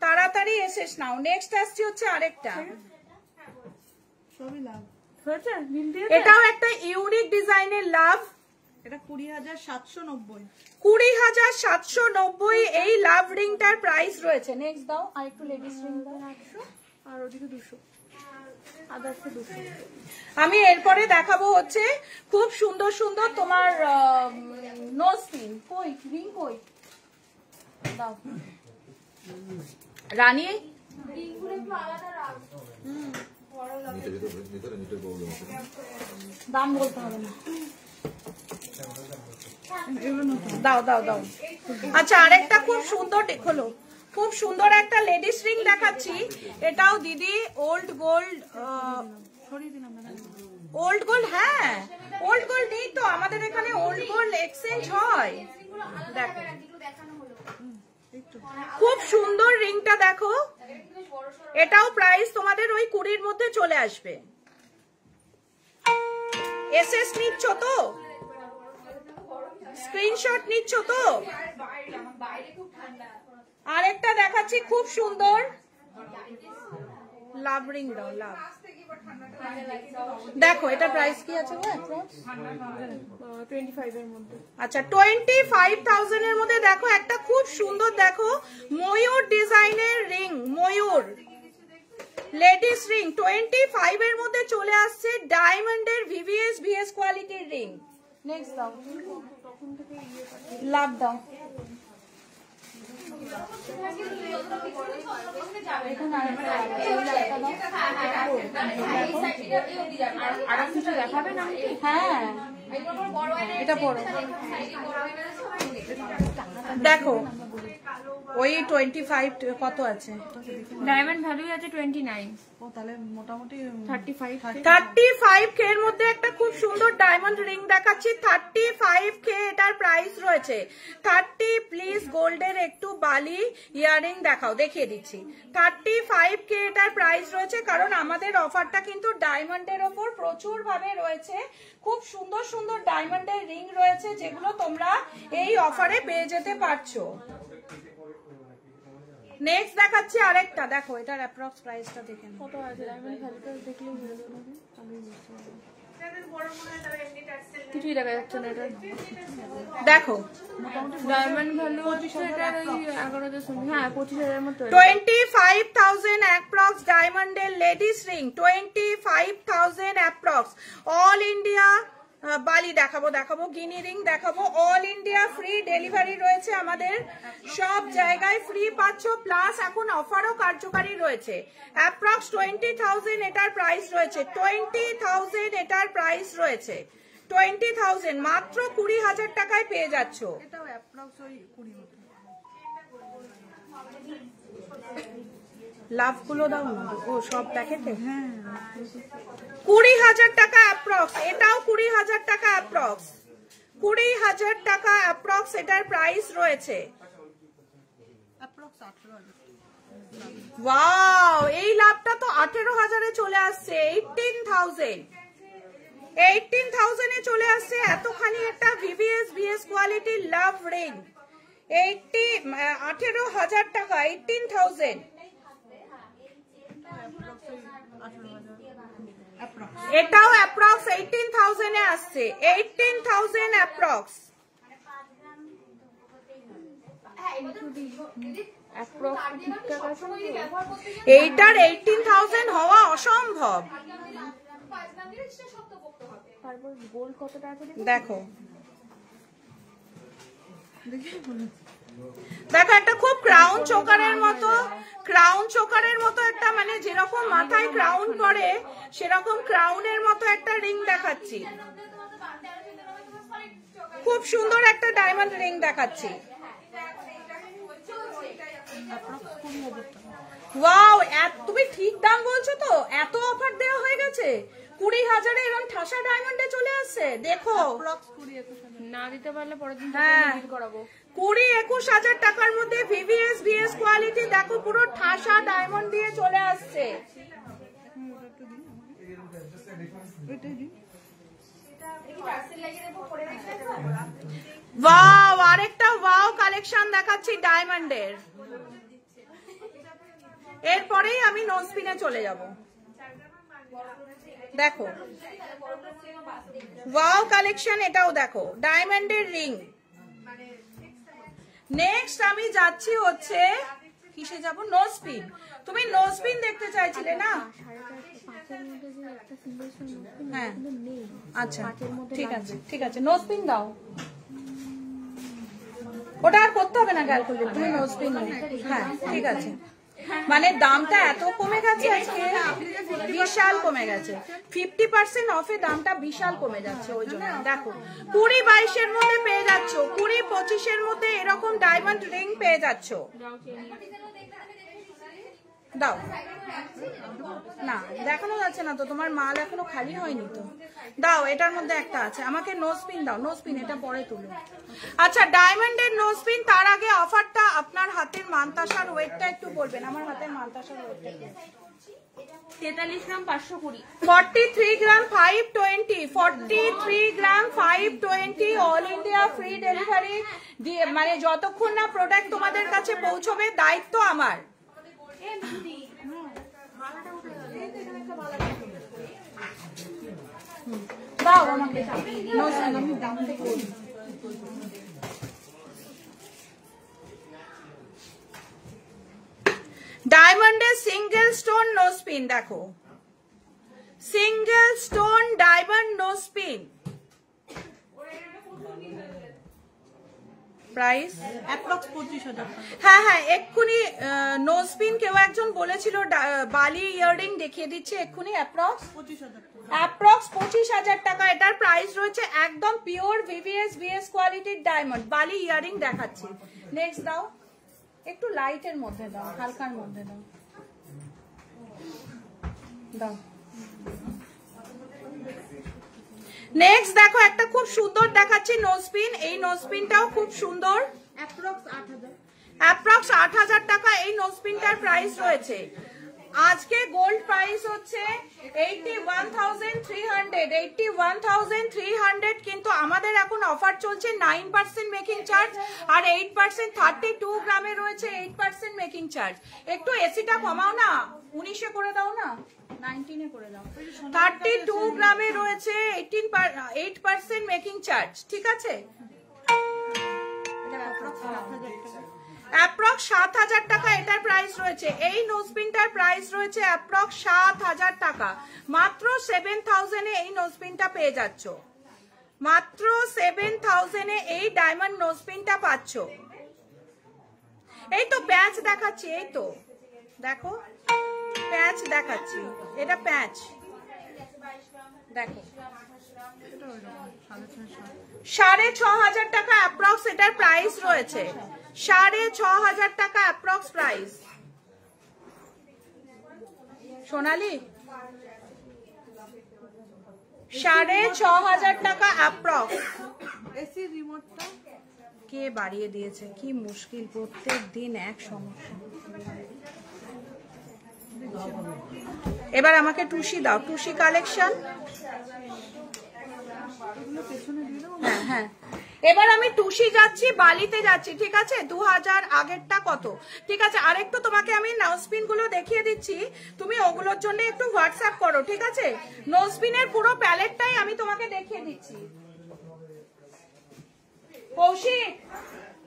তাড়াতাড়ি এসে নাও। নেক্সট আসছে হচ্ছে আরেকটা, এটাও একটা ইউনিক ডিজাইনের লাভ। এটা 20,790। 20,790 এই লাভ রিংটার প্রাইস রয়েছে। নেক্সট দাও, আর একটু লেডিস রিং দাও। আর ওদিকে 200 আদার্সে 200। আমি এরপরে দেখাবো হচ্ছে খুব সুন্দর সুন্দর তোমার নোজ পিন। কই রিং কই? দাও রানী, দাম বলতে হবে না, দাও দাও দাও। আচ্ছা আরেকটা খুব সুন্দর, হলো খুব সুন্দর একটা লেডিস রিং দেখাচ্ছি। এটাও দিদি ওল্ড গোল্ড, ওল্ড গোল্ড, হ্যাঁ ওল্ড গোল্ড নেই তো আমাদের এখানে, ওল্ড গোল্ড এক্সচেঞ্জ হয়। দেখো খুব সুন্দর রিংটা দেখো, এটাও প্রাইস তোমাদের ওই 20-র মধ্যে চলে আসবে। এসএস নিচ্ছ তো, স্ক্রিনশট নিচ্ছ তো? আরেকটা দেখাচ্ছি খুব সুন্দর লাভ রিং, দাও লাভ। দেখো এটা প্রাইস কি আছে গো? 25 এর মধ্যে। আচ্ছা 25,000 এর মধ্যে দেখো একটা খুব সুন্দর, দেখো ময়ূর ডিজাইনের রিং, ময়ূর লেডিস রিং 25 এর মধ্যে চলে আসছে। ডায়মন্ডের ভিভিএস কোয়ালিটির রিং। নেক্সট দাও, লাভ দাও। হ্যাঁ এটা পড়ো, দেখো ওই 25 কত আছে? ডায়মন্ড ভ্যালু আছে 29। ও তাহলে মোটামুটি 35K এর মধ্যে একটা খুব সুন্দর ডায়মন্ড রিং দেখাচ্ছি। 35K এটার প্রাইস রয়েছে। 30 প্লিজ গোল্ডের একটু বালি ইয়ারিং দেখাও, দেখিয়ে দিচ্ছি। 35K এটার প্রাইস রয়েছে, কারণ আমাদের অফারটা কিন্তু ডায়মন্ডের ওপর প্রচুর ভাবে রয়েছে। খুব সুন্দর সুন্দর ডায়মন্ডের রিং রয়েছে, যেগুলো তোমরা এই অফারে পেয়ে যেতে পারছো। নেক্সট দেখাচ্ছি আরেকটা, দেখো এটার অ্যাপ্রক্স প্রাইসটা দেখে নাও। কত আছে ডায়মন্ড ভ্যালুটা দেখলেই হয়ে যাবে, আমি বুঝতে পারবো। কিছুই দেখা যাচ্ছে না এটা। দেখো ডায়মন্ড ভ্যালু হচ্ছে এটা ওই 11,000, হ্যাঁ 25,000 এর মতো। 25,000 অ্যাপ্রক্স ডায়মন্ডের ladies ring, 25,000 approx. All India বালি দেখাবো, গিনি রিং দেখাবো। অল ইন্ডিয়া ফ্রি ডেলিভারি রয়েছে আমাদের, সব জায়গায় ফ্রি পাচ্ছ, প্লাস এখন অফারও কার্যকারী রয়েছে। অ্যাপ্রক্স 20,000 এটার প্রাইস রয়েছে, 20,000 এটার প্রাইস রয়েছে, 20,000 মাত্র 20,000 টাকায় পেয়ে যাচ্ছ। এটাও অ্যাপ্রক্স ওই 20 মতো। লাভ গুলো দাও না, ও সব প্যাকেটে। হ্যাঁ 20,000 টাকা অ্যাপ্রক্স, এটাও 20,000 টাকা অ্যাপ্রক্স, 20,000 টাকা অ্যাপ্রক্স এটার প্রাইস রয়েছে। অ্যাপ্রক্স 18,000। ওয়াও, এই লাভটা তো 18,000 এ চলে আসছে, 18,000 এ চলে আসছে এতখানি একটা VVS BS কোয়ালিটি লাভ রিং। 18,000 টাকা, 18,000। এটাও অ্যাপ্রক্স 18,000 এ আসছে, 18,000 অ্যাপ্রক্স। এইটার 18,000 হওয়া অসম্ভব। দেখো দেখো, একটা খুব ক্রাউন চোকারের মতো একটা, মানে যেরকম মাথায় ক্রাউন পরে সেরকম ক্রাউনের মতো একটা রিং দেখাচ্ছি, খুব সুন্দর একটা ডায়মন্ড রিং দেখাচ্ছি। ওয়াও, তুমি ঠিক দাম বলছো তো? এত অফার দেওয়া হয়ে গেছে, 20,000 এ এরকম ঠাসা ডায়মন্ডে চলে আসছে। দেখো না দিতে পারলে পরের দিন করাবো। 20-21,000 টাকার মধ্যে VVS BS কোয়ালিটি দেখো, পুরো ঠাসা ডায়মন্ড দিয়ে চলে আসছে। ওয়াও, আরেকটা ওয়াও কালেকশন দেখাচ্ছি ডায়মন্ডের। এরপরেই আমি নোজপিনে চলে যাব। দেখো ওয়াও কালেকশন, এটাও দেখো ডায়মন্ডের রিং। নেক্সট আমি যাচ্ছি হচ্ছে কিসে যাব? নোজপিন। তুমি নোজপিন দেখতে চাইছিলে না? হ্যাঁ আচ্ছা ঠিক আছে নোজপিন দাও। ওটা আর করতে হবে না ক্যালকুলেট, তুমি নোজপিন নাও। হ্যাঁ ঠিক আছে, মানে দামটা এত কমে গেছে আজকে, বিশাল কমে গেছে, 50% অফে দামটা বিশাল কমে যাচ্ছে। ওই জন্য দেখো 20-22 এর মধ্যে পেয়ে যাচ্ছ, 20-25 এর মধ্যে এরকম ডায়মন্ড রিং পেয়ে যাচ্ছ। দাও না, দেখানো যাচ্ছে না তো, তোমার মাল এখনো খালি হয়নি তো। দাও, এটার মধ্যে একটা আছে, আমাকে নোজপিন দাও। নোজপিন এটা পরে তুলো। আচ্ছা, ডায়মন্ডের নোজপিন। তার আগে অফারটা, আপনার হাতের মানতাসার ওয়েটটা একটু বলবেন। আমার হাতের মানতাসার ওয়েটটা 43 গ্রাম 520, 43 গ্রাম 520, 43 গ্রাম 520। অল ইন্ডিয়া ফ্রি ডেলিভারি দিয়ে, মানে যতক্ষণ না প্রোডাক্ট তোমাদের কাছে পৌঁছবে দায়িত্ব আমার। দাও আমাকে ডায়মন্ডের সিঙ্গেল স্টোন নোজপিন। দেখো single stone diamond nose pin, price approx 25,000। হ্যাঁ হ্যাঁ, এক্ষুনি নোজপিন কেউ একজন বলেছিল, বালি ইয়াররিং দেখিয়ে দিচ্ছে এক্ষুনি। অ্যাপ্রক্স 25,000 টাকা এটার প্রাইস রয়েছে। একদম পিওর VVS BS কোয়ালিটির ডায়মন্ড বালি ইয়াররিং দেখাচ্ছি। নেক্সট দাও, একটু লাইটের মধ্যে দাও, হালকার মধ্যে দাও। দাও নেক্সট দেখো, একটা খুব সুন্দর দেখাচ্ছি নোজপিন। এই নোজপিনটাও খুব সুন্দর, অ্যাপ্রক্স 8,000 টাকা এই নোজপিনটার প্রাইস রয়েছে। আজকে গোল্ড প্রাইস হচ্ছে 81,300, 81,300। কিন্তু আমাদের এখন অফার চলছে 9% মেকিং চার্জ আর 8%, 32 গ্রামে রয়েছে 8% মেকিং চার্জ। একটু এসিটা কমাও না, 19-এ করে দাও না, 19-এ করে দাও। 32 গ্রামে রয়েছে 8% মেকিং চার্জ, ঠিক আছে? অ্যাপ্রক্স 7,000 টাকা এটার প্রাইস রয়েছে। এই নোজপিনটার প্রাইস রয়েছে অ্যাপ্রক্স 7,000 টাকা। মাত্র 7,000 এ এই নোজপিনটা পেয়ে যাচ্ছ। মাত্র 7000 এ এই ডায়মন্ড নোজপিনটা পাচ্ছ। এই তো প্যাচ দেখাচ্ছি, এই তো দেখো প্যাচ দেখাচ্ছি, এটা প্যাচ দেখো। 6500 টাকা অ্যাপ্রক্স এটার প্রাইস রয়েছে, 6500 টাকা অ্যাপ্রক্স প্রাইস। সোনালি 6500 টাকা অ্যাপ্রক্স। এসি রিমোটটা কে বাড়িয়ে দিয়েছে, কি মুশকিল, প্রত্যেক দিন এক সমস্যা। এবার আমাকে টুসি দাও, টুসি কালেকশন। হ্যাঁ হ্যাঁ, এবার আমি টুসি যাচ্ছি, বালিতে যাচ্ছি, ঠিক আছে। 2000 আগেরটা কত, ঠিক আছে। আরেকটু তোমাকে আমি নোজপিন গুলো দেখিয়ে দিচ্ছি, তুমি ওগুলোর জন্য একটু হোয়াটসঅ্যাপ করো, ঠিক আছে। নোজপিনের পুরো প্যালেটটাই আমি তোমাকে দেখিয়ে দিচ্ছি। কৌশিক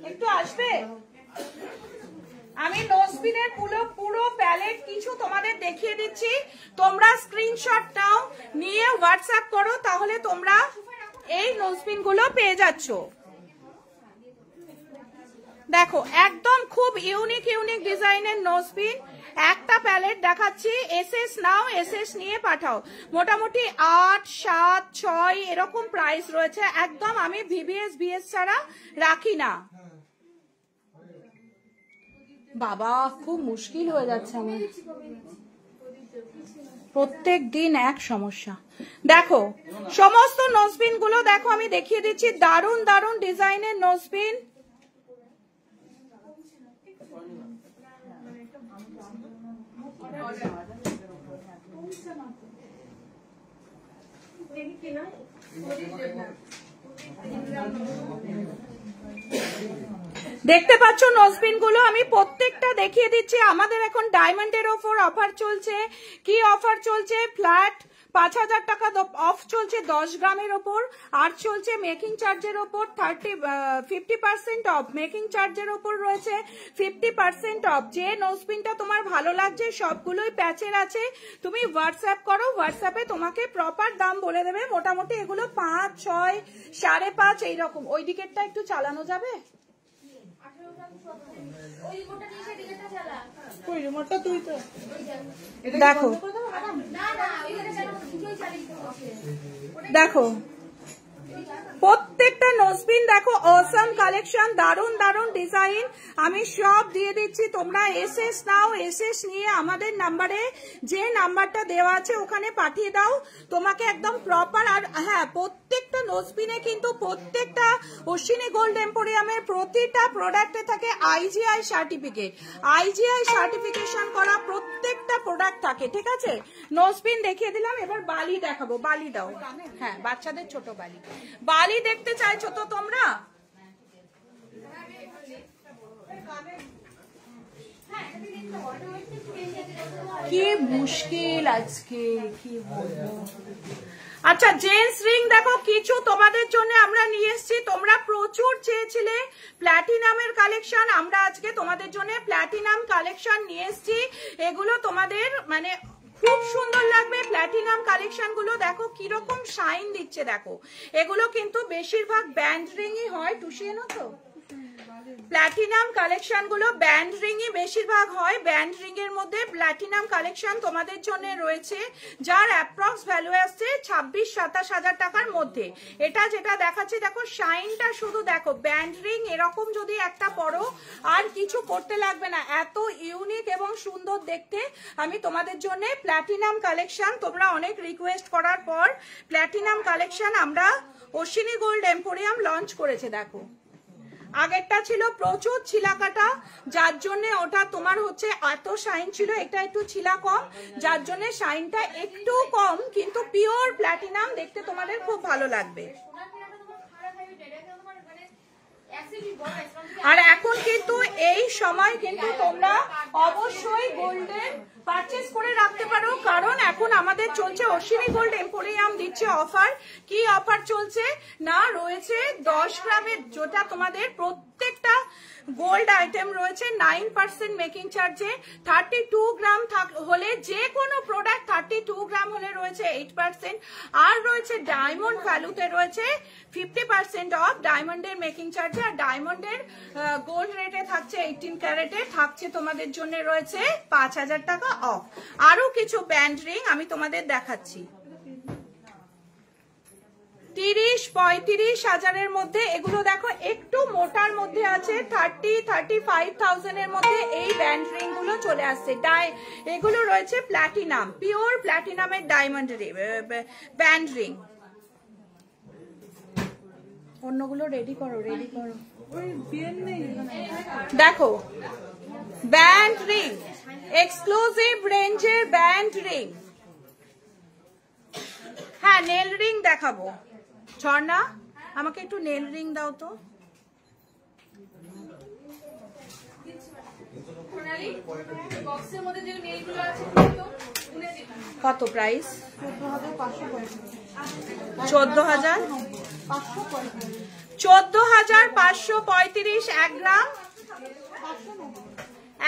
একটু আসবে, আমি নোজপিনের পুরো প্যালেট কিছু তোমাদের দেখিয়ে দিচ্ছি, তোমরা স্ক্রিনশট নাও, নিয়ে হোয়াটসঅ্যাপ করো, তাহলে তোমরা এই নোজপিন গুলো পেয়ে যাচ্ছ। দেখো একদম খুব ইউনিক ইউনিক ডিজাইনের নোজপিন, একটা প্যালেট দেখাচ্ছি। এসএস নাও, এসএস নিয়ে পাঠাও। মোটামুটি 8, 7, 6 এরকম প্রাইস রয়েছে। একদম আমি ভিভিএস বিএস ছাড়া রাখি না। বাবা খুব মুশকিল হয়ে যাচ্ছে আমার, প্রত্যেক দিন এক সমস্যা। দেখো সমস্ত নোজপিন গুলো দেখো আমি দেখিয়ে দিচ্ছি, দারুন দারুন ডিজাইনের নোজপিন। দেখতে পাচ্ছ নোজপিন গুলো আমি প্রত্যেকটা দেখিয়ে দিচ্ছি। আমাদের এখন ডায়মন্ডের ওপর অফার চলছে। কি অফার চলছে? ফ্ল্যাট 5000 টাকা অফ চলছে 10 গ্রামের ওপর, আর চলছে মেকিং চার্জের ওপর 50% অফ। মেকিং চার্জের ওপর রয়েছে 50% অফ। যে নোজপিনটা তোমার ভালো লাগছে সবগুলোই প্যাচের আছে, তুমি হোয়াটসঅ্যাপ করো, হোয়াটসঅ্যাপে তোমাকে প্রপার দাম বলে দেবে। মোটামুটি এগুলো 5, 6, 5.5 এইরকম। ওই দিকেরটা একটু চালানো যাবে? দেখো দেখো প্রত্যেকটা নোজপিন দেখো, অসাম কালেকশন, দারুন দারুন ডিজাইন। আমি সব দিয়ে দিচ্ছি, তোমরা এসএস নাও, এসএস নিয়ে আমাদের নাম্বারে, যে নাম্বারটা দেওয়া আছে ওখানে পাঠিয়ে দাও, তোমাকে একদম প্রপার। আর হ্যাঁ, প্রত্যেকটা নোজপিনে কিন্তু প্রত্যেকটা অশ্বিনী গোল্ড এম্পোরিয়ামের প্রতিটা প্রোডাক্টে থাকে আইজিআই সার্টিফিকেট, আইজিআই সার্টিফিকেশন করা প্রত্যেকটা প্রোডাক্ট থাকে, ঠিক আছে। নোজপিন দেখিয়ে দিলাম, এবার বালি দেখাবো। বালি দাও, হ্যাঁ বাচ্চাদের ছোট বালি। বালি দেখতে চাইছো তো তোমরা? কি মুশকিল আজকে, কি বলবো। আচ্ছা জেন্টস রিং দেখো, কিছু তোমাদের জন্য আমরা নিয়ে এসেছি। তোমরা প্রচুর চেয়েছিলে প্ল্যাটিনামের কালেকশন, আমরা আজকে তোমাদের জন্য প্ল্যাটিনাম কালেকশন নিয়ে এসেছি। এগুলো তোমাদের মানে খুব সুন্দর লাগবে। প্ল্যাটিনাম কালেকশন গুলো দেখো কিরকম শাইন দিচ্ছে, দেখো এগুলো কিন্তু বেশিরভাগ ব্যান্ড রিংই হয়। টুসিয়ে না তো, প্ল্যাটিনাম কালেকশন গুলো ব্যান্ড রিংই বেশিরভাগ হয়। ব্যান্ড রিং এর মধ্যে প্ল্যাটিনাম কালেকশন তোমাদের জন্য রয়েছে, যার অ্যাপ্রক্স ভ্যালু আসছে 26-27 হাজার টাকার মধ্যে। এটা যেটা দেখাচ্ছি দেখো, শাইনটা শুধু দেখো। ব্যান্ড রিং এরকম যদি একটা পরো, আর কিছু করতে লাগবে না, এত ইউনিক এবং সুন্দর দেখতে। আমি তোমাদের জন্য প্ল্যাটিনাম কালেকশন, তোমরা অনেক রিকোয়েস্ট করার পর প্ল্যাটিনাম কালেকশন আমরা অশ্বিনী গোল্ড এম্পোরিয়াম লঞ্চ করেছে। দেখো আগেরটা ছিল প্রচুর ছিলা কাটা, যার জন্য ওটা তোমার হচ্ছে এত শাইন ছিল। এটা একটু ছিলা কম, যার জন্য শাইনটা একটু কম, কিন্তু পিওর প্ল্যাটিনাম, দেখতে তোমাদের খুব ভালো লাগবে। আর এখন কিন্তু এই সময় কিন্তু তোমরা অবশ্যই গোল্ডের পারচেজ করে রাখতে পারো, কারণ এখন আমাদের চলছে অশ্বিনী গোল্ড এম্পোরিয়াম দিচ্ছে অফার। কি অফার চলছে না, রয়েছে 10 গ্রামের, যেটা তোমাদের প্রত্যেকটা গোল্ড আইটেম রয়েছে 9% মেকিং চার্জে। 32 গ্রাম হলে যে কোনো প্রোডাক্ট 32 গ্রাম হলে রয়েছে 8%, আর রয়েছে ডায়মন্ড ভ্যালুতে রয়েছে 50% অফ ডায়মন্ডের মেকিং চার্জে। আর ডায়মন্ডের গোল্ড রেটে থাকছে 18 ক্যারেটে থাকছে তোমাদের জন্য রয়েছে 5000 টাকা অফ। আরো কিছু ব্যান্ড রিং আমি তোমাদের দেখাচ্ছি। 30-35 হাজারের মধ্যে এগুলো দেখো একটু মোটার মধ্যে আছে। 30-35,000 এর মধ্যে এই ব্যান্ড রিং গুলো চলে আসছে। এগুলো রয়েছে প্ল্যাটিনাম, পিওর প্ল্যাটিনামের ডায়মন্ড ব্যান্ড রিং। অন্যগুলো রেডি করো, রেডি করো। দেখো ব্যান্ড রিং, এক্সক্লুসিভ রেঞ্জের ব্যান্ড রিং। হ্যাঁ, নেল রিং দেখাবো। ঝর্ণা, আমাকে একটু নেল রিং দাও তো। কত প্রাইস? 14,000 14,535 1 গ্রাম।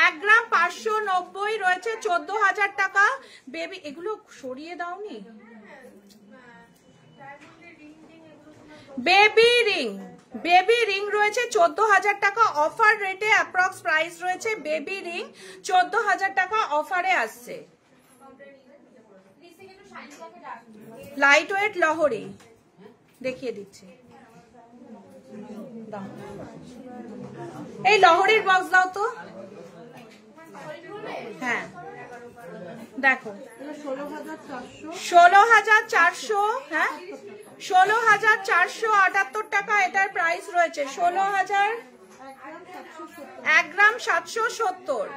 1 গ্রাম 590 রয়েছে 14,000 টাকা। বেবি এগুলো সরিয়ে দাওনি। বেবি রিং রয়েছে 14,000 টাকা অফার রেটে, অ্যাপ্রক্স প্রাইস রয়েছে বেবি রিং 14,000 টাকা অফারে আসছে। লাইট ওয়েট লহরি দেখিয়ে দিচ্ছি। এই লহরির বক্স দাও তো। হ্যাঁ দেখো 16,400, হ্যাঁ 16,478 টাকা এটার প্রাইস রয়েছে। 16,000 1 গ্রাম 770।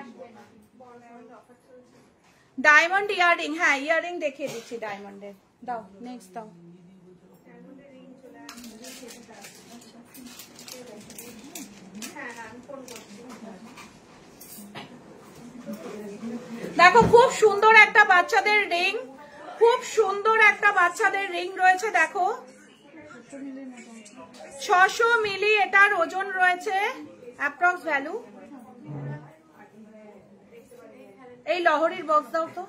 ডায়মন্ড ইয়াররিং, হ্যাঁ ইয়াররিং দেখিয়ে দিচ্ছি ডায়মন্ডের। দাও নেক্সট দাও। দেখো খুব সুন্দর একটা বাচ্চাদের রিং, খুব সুন্দর একটা বাচ্চাদের রিং রয়েছে। দেখো 600 মিলি এটার ওজন রয়েছে, অ্যাপ্রক্স ভ্যালু। এই লহরির বক্স দাও তো।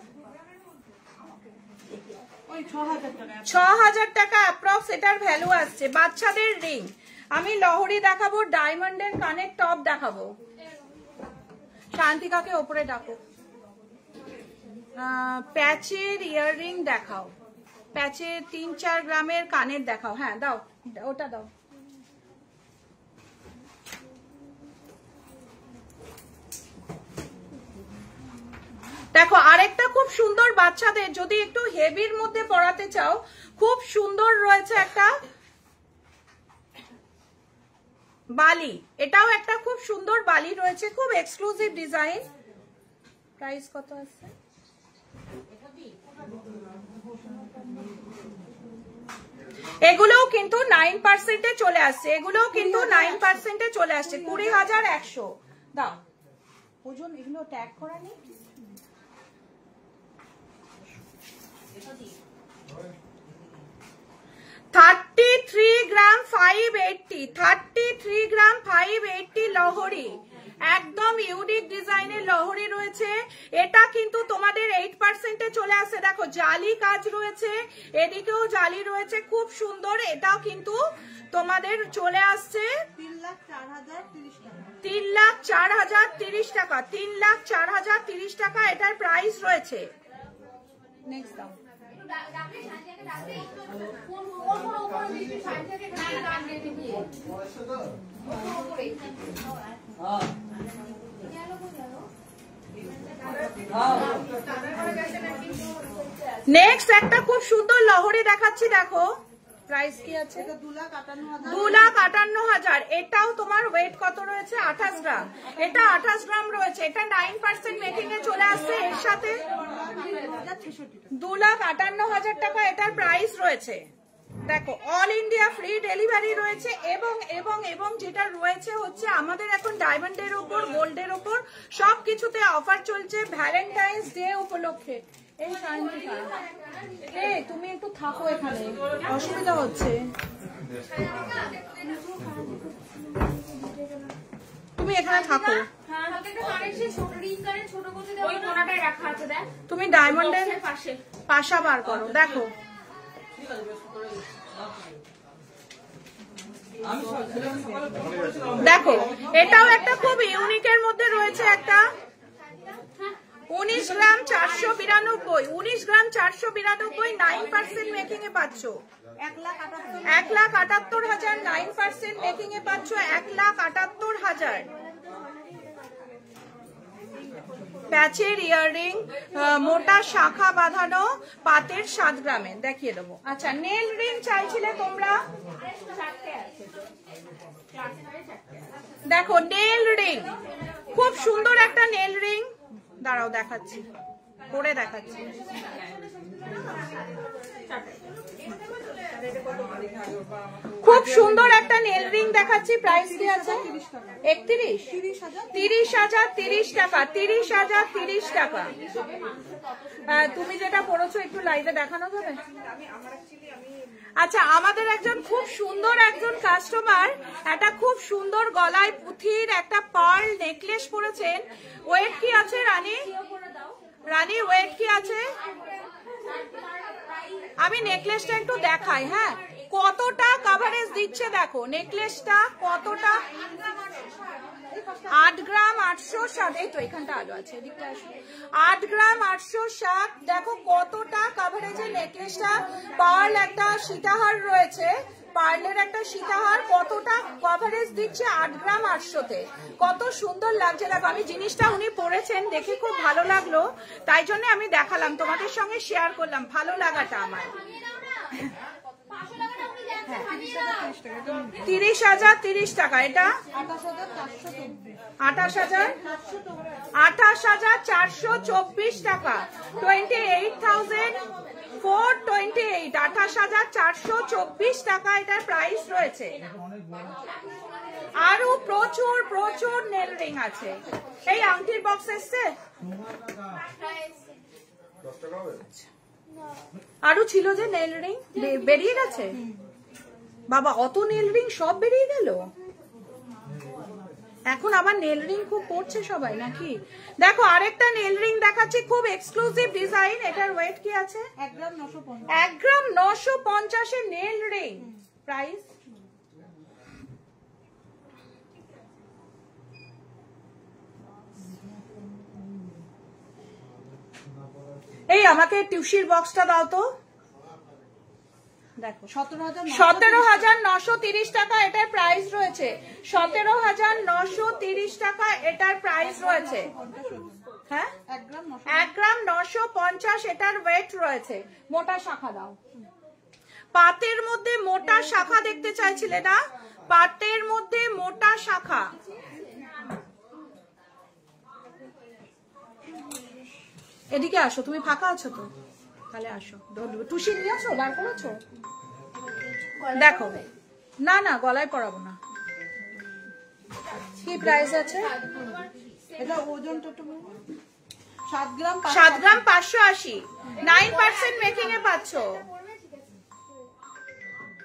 6,000 টাকা অ্যাপ্রক্স এটার ভ্যালু আসছে। বাচ্চাদের রিং। আমি লহরি দেখাবো, ডায়মন্ডের কানের টপ দেখাবো। শান্তিকাকে ওপরে ডাকো। প্যাচের ইয়াররিং দেখাও, প্যাচের 3-4 গ্রামের কানের দেখাও। হ্যাঁ দাও, ওটা দাও। দেখো আরেকটা খুব সুন্দর বাচ্চাদের, যদি একটু হেভির মধ্যে পরাতে চাও, খুব সুন্দর রয়েছে একটা বালি। এটাও একটা খুব সুন্দর বালি রয়েছে, খুব এক্সক্লুসিভ ডিজাইন। প্রাইস কত আছে? এগুলোও কিন্তু 9%-এ চলে আসছে। এগুলোও কিন্তু 9%-এ চলে আসছে। 20,100 দাও। ওজন এগুলো ট্যাগ করা নেই। 33 গ্রাম 580, 33 গ্রাম 580 লহরি। একদম ইউনিক ডিজাইনের লহরি রয়েছে। এটা কিন্তু তোমাদের 8%-এ চলে আসছে। দেখো জালি কাজ রয়েছে, এদিকেও জালি রয়েছে, খুব সুন্দর। এটাও কিন্তু তোমাদের চলে আসছে 3,04,030 টাকা। 3,04,030 টাকা এটার প্রাইস রয়েছে। নেক্সট দাও। নেক্সট একটা খুব সুন্দর লহরি দেখাচ্ছি। দেখো প্রাইস কি আছে? 2,58,000। এটাও তোমার ওয়েট কত রয়েছে? 28 গ্রাম। এটা 28 গ্রাম রয়েছে। এটা 9% মেকিং এ চলে আসছে। এর সাথে 2,58,000 টাকা এটার প্রাইস রয়েছে। দেখো অল ইন্ডিয়া ফ্রি ডেলিভারি রয়েছে। এবং এবং এবং যেটা রয়েছে হচ্ছে আমাদের এখন ডায়মন্ডের উপর, গোল্ডের উপর সবকিছুতে অফার চলছে ভ্যালেন্টাইন্স ডে উপলক্ষে। এই শান্তিকা, তুমি একটু থাকো এখানে, অসুবিধা হচ্ছে। তুমি এখানে থাকো। তুমি ডায়মন্ডের পাশা বার করো, দেখো দেখো এটাও একটা খুব ইউনিকের মধ্যে রয়েছে একটা 19 গ্রাম 492, 19 গ্রাম 492, 9% মেকিং এ পাচ্ছ 1,78,000, 9% মেকিং এ পাচ্ছ 1,78,000। প্যাচের ইয়াররিং, মোটা শাখা বাঁধানো, পাতের 7 গ্রামের দেখিয়ে দেবো। আচ্ছা, নেল রিং চাইছিলে তোমরা, দেখো নেল রিং খুব সুন্দর একটা নেল রিং, দাঁড়াও দেখাচ্ছি, করে দেখাচ্ছি। খুব সুন্দর একটা নেল রিং দেখাচ্ছি, প্রাইস কি আছে? 30,000, 30 টাকা, 30,030 টাকা। তুমি যেটা পড়েছো একটু লাইভে দেখানো যাবে? আচ্ছা, আমাদের একজন খুব সুন্দর একজন কাস্টমার একটা খুব সুন্দর গলায় পুঁথির একটা পার্ল নেকলেস পরেছেন। ওয়েট কি আছে রানী? রানী ওয়েট কি আছে? আমি নেকলেসটা একটু দেখাই, হ্যাঁ কতটা কভারেজ দিচ্ছে দেখো নেকলেসটা, কতটা 8 গ্রাম 807, এই তো এখানটা আলো আছে, এদিকটা আসো, 8 গ্রাম 807, দেখো কতটা কভারেজের নেকলেসটা। পার্ল একটা সীতাহার রয়েছে, পার্লের একটা সীতাহার, কতটা কভারেজ দিচ্ছে 8 গ্রাম 800-তে, কত সুন্দর লাগছে দেখো। আমি জিনিসটা উনি পরেছেন দেখে খুব ভালো লাগলো, তাই জন্য আমি দেখালাম, তোমাদের সঙ্গে শেয়ার করলাম ভালো লাগাটা আমার। 30,030 টাকা, এটা 28,424 টাকা, 28,428, 28,424 টাকা এটার প্রাইস রয়েছে। আরো প্রচুর প্রচুর নেল রিং আছে। এই আংটির বক্স এসছে, আরো ছিল যে নেল রিং বেরিয়ে গেছে। বাবা, অত নেল রিং সব বেরিয়ে গেল। এখন আবার নেল রিং খুব পড়ছে সবাই নাকি? দেখো আরেকটা নেল রিং দেখাচ্ছি, খুব এক্সক্লুসিভ ডিজাইন। এটার ওয়েট কি আছে? 1 গ্রাম 950, 1 গ্রাম 950 এর নেল রিং, প্রাইস এই আমাকে টিউশির বক্সটা দাও তো। দেখো 17,930 টাকা এটার প্রাইস রয়েছে, 17,930 টাকা এটার প্রাইস রয়েছে। হ্যাঁ 1 গ্রাম 950 এটার ওয়েট রয়েছে। মোটা শাখা দাও, পাতের মধ্যে মোটা শাখা দেখতে চাইছিলে না? পাতের মধ্যে মোটা শাখা, এদিকে আসো, তুমি ফাঁকা আছো তো, তাহলে আসো। টুসি নিয়ে আসো, বার করেছো? দেখো, না না গলায় পরাবো না। কি প্রাইস আছে? এটা ওজনটা তো 7 গ্রাম 580, 9% মেকিং এ পাচ্ছ।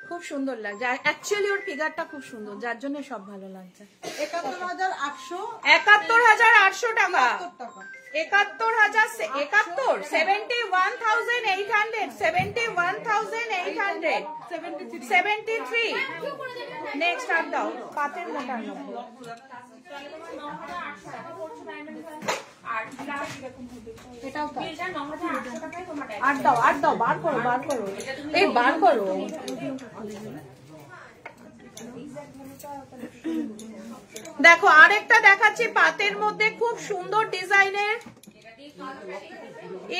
খুব সুন্দর লাগছে, অ্যাকচুয়ালি ওর ফিগারটা খুব সুন্দর, যার জন্য সব ভালো লাগছে। 71,800, 71,800 টাকা, 71,071, 71,800, 71,800, 73। নেক্সট আর দাও, পাতের মোটার মধ্যে। এটাও তো আর দাও, বার করো, এই বার করো। দেখো আরেকটা দেখাচ্ছি পাতের মধ্যে, খুব সুন্দর ডিজাইনের,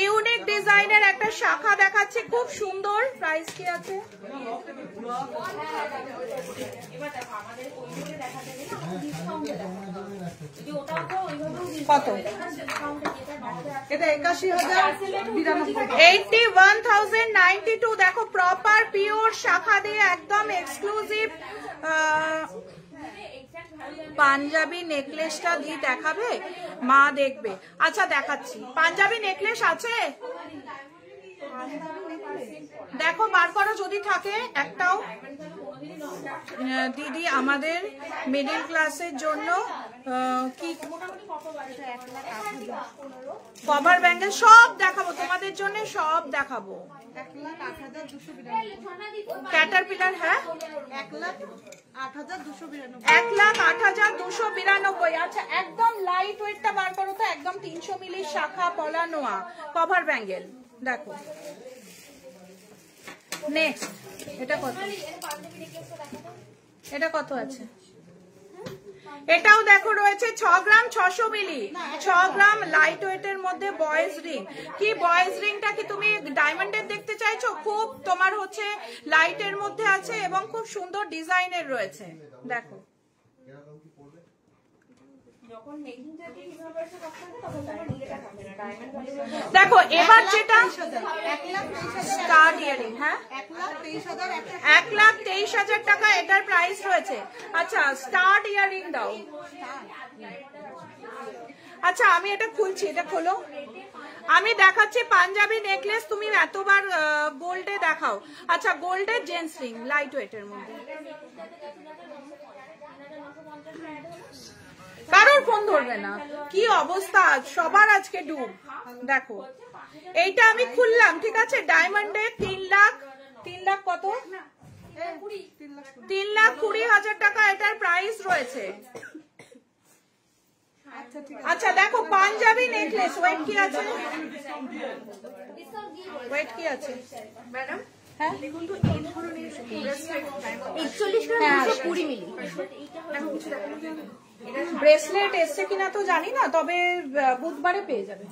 ইউনিক ডিজাইনের একটা শাখা দেখাচ্ছি, খুব সুন্দর। প্রাইস কি আছে? কত? এটা 81,092, 81,092। দেখো প্রপার পিওর শাখা দিয়ে একদম এক্সক্লুসিভ পাঞ্জাবি নেকলেসটা দিয়ে দেখাবে, মা দেখবে। আচ্ছা দেখাচ্ছি, পাঞ্জাবি নেকলেস আছে? দেখো বার করো যদি থাকে একটাও। দিদি আমাদের মিডিল ক্লাসের জন্য কি কভার ব্যাঙ্গেল সব দেখাবো তোমাদের জন্য, সব দেখাবো। 1,08,292 ক্যাটারপিলার, হ্যাঁ 1,08,292 1,08,292। আচ্ছা একদম লাইট ওয়েটটা বার করো তো, একদম 300 মিলি শাখা পলা নোয়া কভার ব্যাঙ্গেল দেখো। নেক্সট এটা কত, এটা কত আছে? এটাও দেখো রয়েছে 6 গ্রাম 600 মিলি, 6 গ্রাম লাইট ওয়েটের মধ্যে বয়েজ রিং। কি বয়েজ রিংটা কি তুমি ডায়মন্ডের দেখতে চাইছো? খুব তোমার হচ্ছে লাইটের মধ্যে আছে এবং খুব সুন্দর ডিজাইনের রয়েছে দেখো। দেখো এবার যেটা স্টার্ট ইয়ারিং, হ্যাঁ 1,23,000 টাকা এটার প্রাইস রয়েছে। আচ্ছা স্টার্ট ইয়ারিং দাও। আচ্ছা আমি এটা খুলছি, এটা খোলো। আমি দেখাচ্ছি পাঞ্জাবি নেকলেস, তুমি এতবার গোল্ডে দেখাও। আচ্ছা গোল্ডের জেন্টস রিং লাইট ওয়েটের মধ্যে, কারোর ফোন ধরবে না, কি অবস্থা সবার আজকে ডুব। দেখো এইটা আমি খুললাম, ঠিক আছে, ডায়মন্ডে 3 লাখ কত, 3,20,000 টাকা এটার প্রাইস রয়েছে। আচ্ছা দেখো পাঞ্জাবি নেকলেস, ওয়েট কি আছে, ওয়েট কি আছে ম্যাডাম? হ্যাঁ 41 গ্রাম 220 মিলি। ব্রেসলেট এসছে কিনা তো জানি না, তবে বুধবারে পেয়ে যাবে।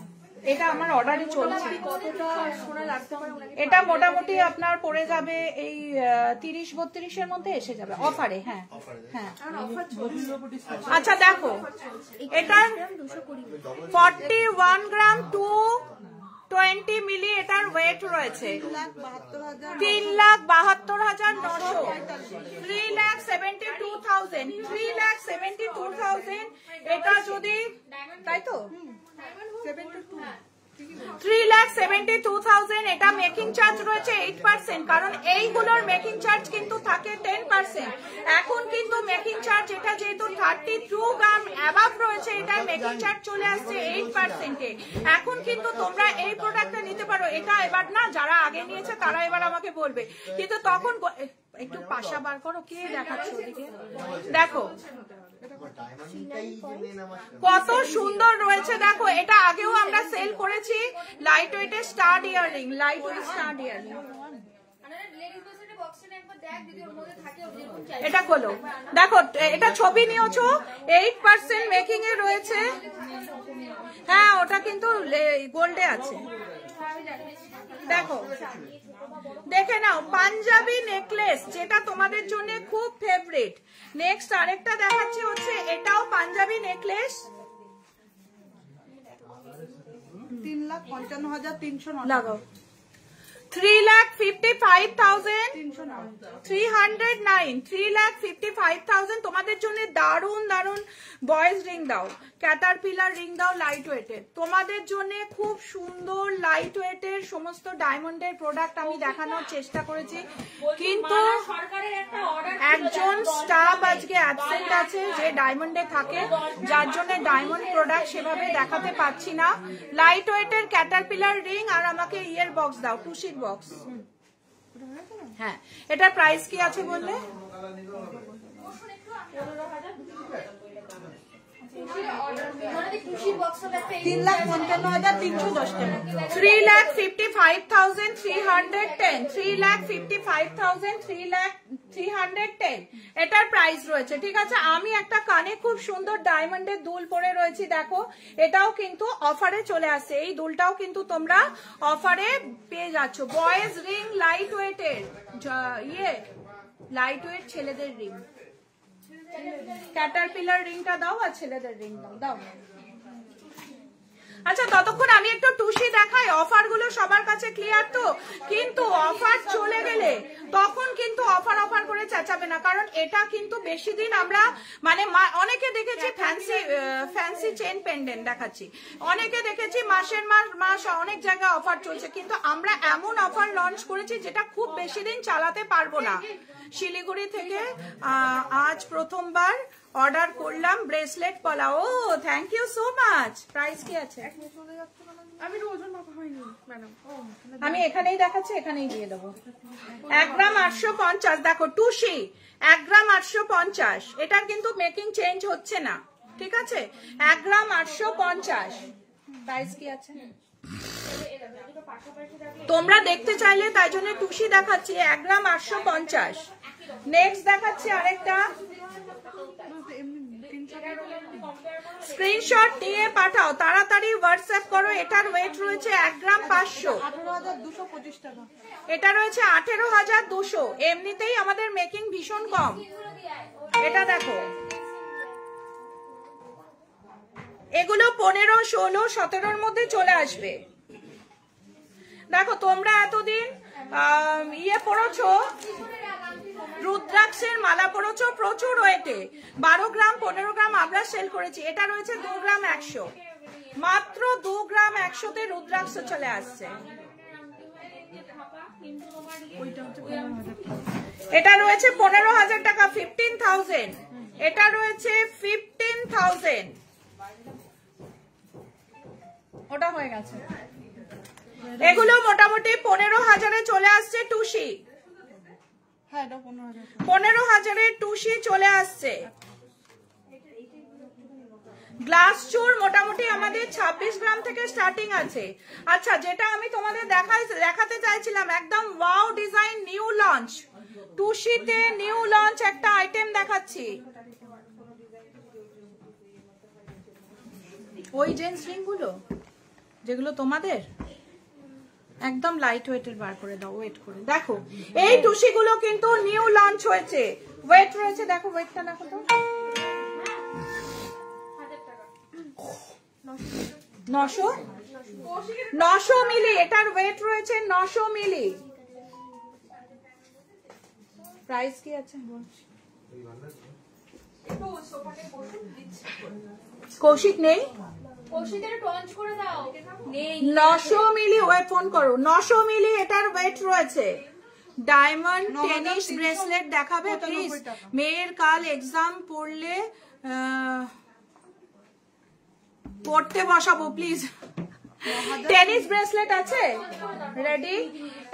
এটা আমার অর্ডারে চলছে। এটা মোটামুটি আপনার পড়ে যাবে এই 30-32 মধ্যে এসে যাবে অফারে। হ্যাঁ হ্যাঁ আচ্ছা দেখো এটার 41 গ্রাম 220 মিলি এটার ওয়েট রয়েছে 3,72,900, 3,72,000, 3,72,000। এটা যদি তাই তো 3,72,000 এটা মেকিং চার্জ রয়েছে 8%, কারণ এইগুলোর মেকিং চার্জ কিন্তু থাকে 10%। এখন কিন্তু মেকিং চার্জ এটা যেহেতু 32 গ্রাম অ্যাবাভ রয়েছে, এটার মেকিং চার্জ চলে আসছে 8%-এ। এখন কিন্তু তোমরা এই প্রোডাক্টটা নিতে পারো। এটা এবার না যারা আগে নিয়েছে তারা এবার আমাকে বলবে, কিন্তু তখন একটু পাশা বার করো, কে দেখাচ্ছে ওদিকে দেখো কত সুন্দর রয়েছে। দেখো এটা আগেও আমরা সেল করেছি, লাইট ওয়েটের stud earring, light weight stud earring. এটা খোলো দেখো, এটা ছবি নিয়েছো, 8% মেকিং এ রয়েছে। হ্যাঁ ওটা কিন্তু গোল্ডে আছে, দেখো দেখে নাও। পাঞ্জাবি নেকলেস যেটা তোমাদের জন্য খুব ফেভারিট। নেক্সট আরেকটা দেখাচ্ছি হচ্ছে এটাও পাঞ্জাবি নেকলেস, 3,55,309 লাগাও 3,55,309, 3,55,000 তোমাদের জন্য দারুন দারুন বয়েজ রিং দাও, ক্যাটারপিলার রিং দাও লাইট ওয়েটের। তোমাদের জন্য খুব সুন্দর লাইট ওয়েটের সমস্ত ডায়মন্ডের প্রোডাক্ট আমি দেখানোর চেষ্টা করেছি, কিন্তু একজন স্টাফ আজকে অ্যাবসেন্ট আছে যে ডায়মন্ডে থাকে, যার জন্য ডায়মন্ড প্রোডাক্ট সেভাবে দেখাতে পাচ্ছি না। লাইট ওয়েটের ক্যাটারপিলার রিং আর আমাকে ইয়ের বক্স দাও, টুসির বক্স। হ্যাঁ এটার প্রাইস কি আছে বললে? 3,55,310 3,55,310 এটার প্রাইস রয়েছে, ঠিক আছে। আমি একটা কানে খুব সুন্দর ডায়মন্ডের দুল পরে রয়েছি, দেখো এটাও কিন্তু অফারে চলে আসছে। এই দুলটাও কিন্তু তোমরা অফারে পেয়ে যাচ্ছ। বয়েজ রিং লাইট ওয়েটের, ইয়ে লাইট ওয়েট ছেলেদের রিং, ক্যাটারপিলার রিংটা দাও আর ছেলেদের রিং দাও, দাও। আচ্ছা ততক্ষণ আমি একটু টুসি দেখাই। অফার গুলো সবার কাছে ক্লিয়ার তো, কিন্তু অফার চলে গেলে তখন কিন্তু অফার করে চেঁচাবে না, কারণ এটা কিন্তু বেশি দিন আমরা মানে অনেকে দেখেছি ফ্যান্সি চেন পেন্ডেন্ট দেখাচ্ছি, অনেকে দেখেছি মাসের মাস অনেক জায়গায় অফার চলছে, কিন্তু আমরা এমন অফার লঞ্চ করেছি যেটা খুব বেশি দিন চালাতে পারবো না। শিলিগুড়ি থেকে আজ প্রথমবার অর্ডার করলাম ব্রেসলেট পলা। Oh thank you so much. Price কি আছে? আমি ওজন মাপা হয়নি ম্যাডাম। আমি এখানেই দেখাচ্ছি, এখানেই দিয়ে দেবো। 1 গ্রাম 850। দেখো টুসি 1 গ্রাম 850। এটার কিন্তু মেকিং চেঞ্জ হচ্ছে না, ঠিক আছে? 1 গ্রাম 850। প্রাইস কি আছে? তোমরা দেখতে চাইলে তাই জন্য টুসি দেখাচ্ছি। 1 গ্রাম 850। নেক্সট দেখাচ্ছি আরেকটা। স্ক্রিনশট নিয়ে পাঠাও, তাড়াতাড়ি হোয়াটসঅ্যাপ করো। এটার ওয়েট রয়েছে 1 গ্রাম 500। 18,225 টাকা। এটা রয়েছে 18,200। এমনিতেই আমাদের মেকিং ভীষণ কম। এটা দেখো, এগুলো 15, 16, 17-র মধ্যে চলে আসবে। দেখো তোমরা এতদিন ইয়ে পড়েছো, রুদ্রাক্ষের মালা পড়েছো প্রচুর ওয়েটে। 12 গ্রাম 15 গ্রাম আমরা সেল করেছি। এটা রয়েছে 2 গ্রাম 100। মাত্র 2 গ্রাম 100-তে রুদ্রাক্ষ চলে আসছে। এটা রয়েছে 15,000 টাকা, 15,000। এটা রয়েছে 15,000। ওটা হয়ে গেছে। এগুলো মোটামুটি 15,000-এ চলে আসছে টুসি। হ্যাঁ, এটা 15,000। 15,000-এর টুসি চলে আসছে। গ্লাস চুর মোটামুটি আমাদের 26 গ্রাম থেকে স্টার্টিং আছে। আচ্ছা, যেটা আমি তোমাদের দেখাতে চাইছিলাম, একদম ওয়াও ডিজাইন, নিউ লঞ্চ টুসিতে, নিউ লঞ্চ একটা আইটেম দেখাচ্ছি। ওই জেন্টস রিং গুলো যেগুলো তোমাদের একদম লাইট ওয়েটের বার করে দাও। ওয়েট করে দেখো, এই টুসি গুলো কিন্তু নিউ লঞ্চ হয়েছে। ওয়েট রয়েছে, দেখো ওয়েটটা দেখো তো, 900 মিলি। এটার ওয়েট রয়েছে 900 মিলি। প্রাইস কি আছে বলছি? কৌশিক নেই, 900 মিলি। ওয়ে ফোন করো, 900 মিলি এটার ওয়েট রয়েছে। ডায়মন্ড টেনিস ব্রেসলেট দেখাবে প্লিজ। মেয়ের কাল এক্সাম পড়লে পড়তে বসাবো প্লিজ। টেনিস ব্রেসলেট আছে রেডি?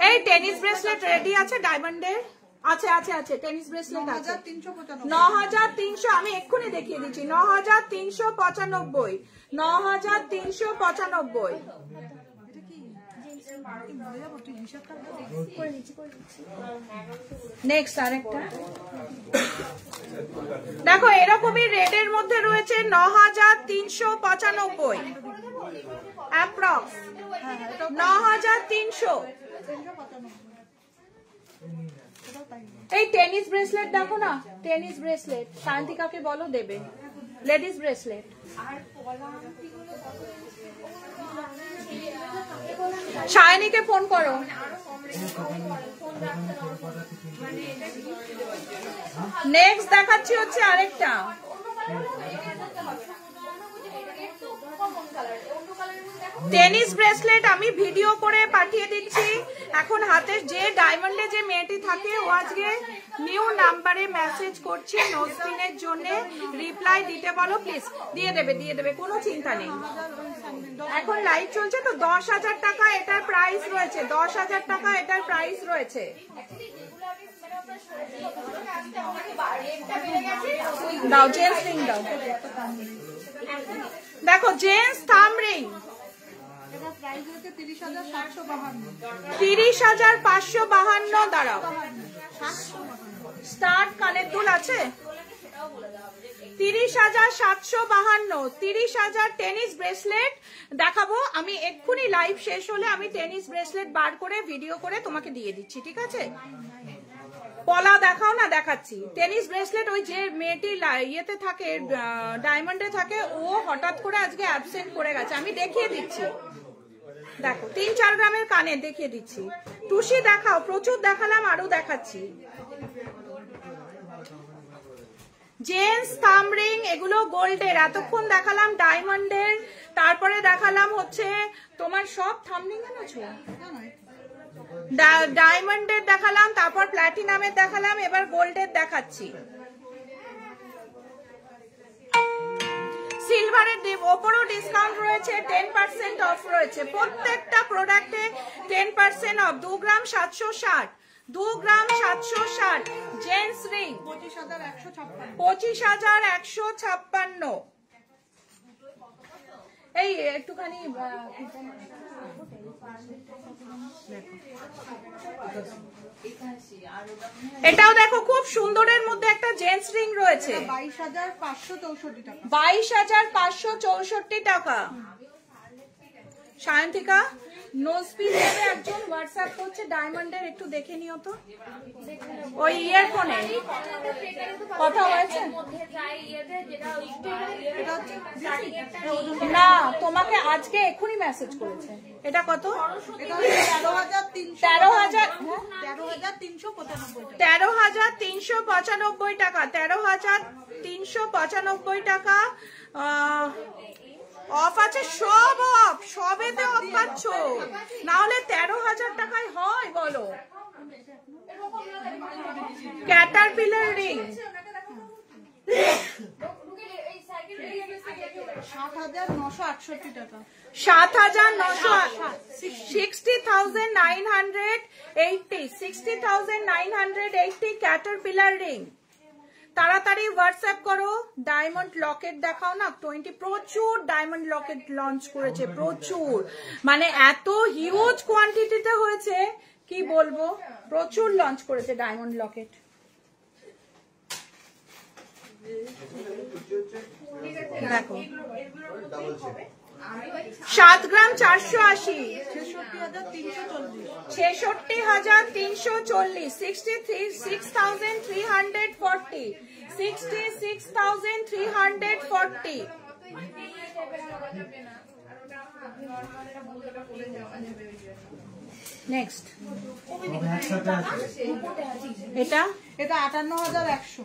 এই টেনিস ব্রেসলেট রেডি আছে ডায়মন্ডের? আছে আছে আছে, টেনিস ব্রেসলেট আছে। 9,300। আমি এক্ষুনি দেখিয়ে দিচ্ছি। 9,395। 9,395। নেক্সট আরেকটা দেখো, এরকমই রেডের মধ্যে রয়েছে 9,395 অ্যাপ্রক্স। 9,300। এই টেনিস ব্রেসলেট দেখো না, টেনিস ব্রেসলেট শান্তিকাকে বলো দেবে। Ladies bracelet. শায়নিকে ফোন করো। নেক্সট দেখাচ্ছি হচ্ছে আরেকটা। টেনিস ব্রেসলেট আমি ভিডিও করে পাঠিয়ে দিচ্ছি। এখন হাতে যে ডায়মন্ডে যে মেয়েটি থাকে, ও আজকে নিউ নাম্বারে মেসেজ করছে নোটসিনের জন্য। রিপ্লাই দিতে বলো প্লিজ। দিয়ে দেবে, দিয়ে দেবে, কোনো চিন্তা নেই। এখন লাইভ চলছে তো। 10,000 টাকা এটার প্রাইস রয়েছে। 10,000 টাকা এটার প্রাইস রয়েছে। দাও জেন্টস রিং দাও। দেখো জেন্টস থাম রিং 30,552। দাঁড়াও, স্টার্ট কানের দুল আছে 30,752। 30,000 টেনিস ব্রেসলেট দেখাবো আমি এক্ষুনি। লাইভ শেষ হলে আমি টেনিস ব্রেসলেট বার করে ভিডিও করে তোমাকে দিয়ে দিচ্ছি, ঠিক আছে? পলা দেখাও না, দেখাচ্ছি। টেনিস ব্রেসলেট ওই যে মেয়েটি ইয়েতে থাকে, ডায়মন্ডে থাকে, ও হঠাৎ করে আজকে অ্যাবসেন্ট করে গেছে। আমি দেখিয়ে দিচ্ছি। দেখো 3-4 গ্রামের কানে দেখিয়ে দিচ্ছি। টুসি দেখাও, প্রচুর দেখালাম, আরো দেখাচ্ছি। জেন্টস থাম রিং এগুলো গোল্ডের, এতক্ষণ দেখালাম ডায়মন্ডের, তারপরে দেখালাম হচ্ছে তোমার সব থাম রিং এনেছো, ডায়মন্ডের দেখালাম, তারপর প্ল্যাটিনামের দেখালাম, এবার গোল্ডের দেখাচ্ছি। সিলভারের ওপরও ডিসকাউন্ট রয়েছে, 10% অফ রয়েছে প্রত্যেকটা প্রোডাক্টে, 10% of. 2 gram 760, 2 gram 760 gents ring 25,156। এই একটুখানি এটাও দেখো খুব সুন্দরের মধ্যে একটা জেন্টস রিং রয়েছে, 22,564 টাকা। সায়ন্তিকা নোজপিন নেবে একজন, হোয়াটসঅ্যাপ করছে ডায়মন্ডের, একটু দেখে নিও তো ওই ইয়ারফোনে কথা হয়েছে না, তোমাকে আজকে এক্ষুনি মেসেজ করেছে। এটা কত? 13,395 টাকা, 13,395 টাকা অফ আছে, সব অফ, সবেতে অফ পাচ্ছ, না হলে 13,000 টাকায় হয় বলো? ক্যাটারপিলার রিং 7,968 টাকা, 60,980 ক্যাটারপিলার রিং। তাড়াতাড়ি হোয়াটসঅ্যাপ করো। ডায়মন্ড লকেট দেখাও না, 20 প্রচুর ডায়মন্ড লকেট লঞ্চ করেছে, প্রচুর, মানে এত হিউজ কোয়ান্টিটিতে হয়েছে কি বলবো, প্রচুর লঞ্চ করেছে ডায়মন্ড লকেট। দেখো 7 গ্রাম 480, 66,340, 66,340, 66,340। নেক্সট এটা 58,100,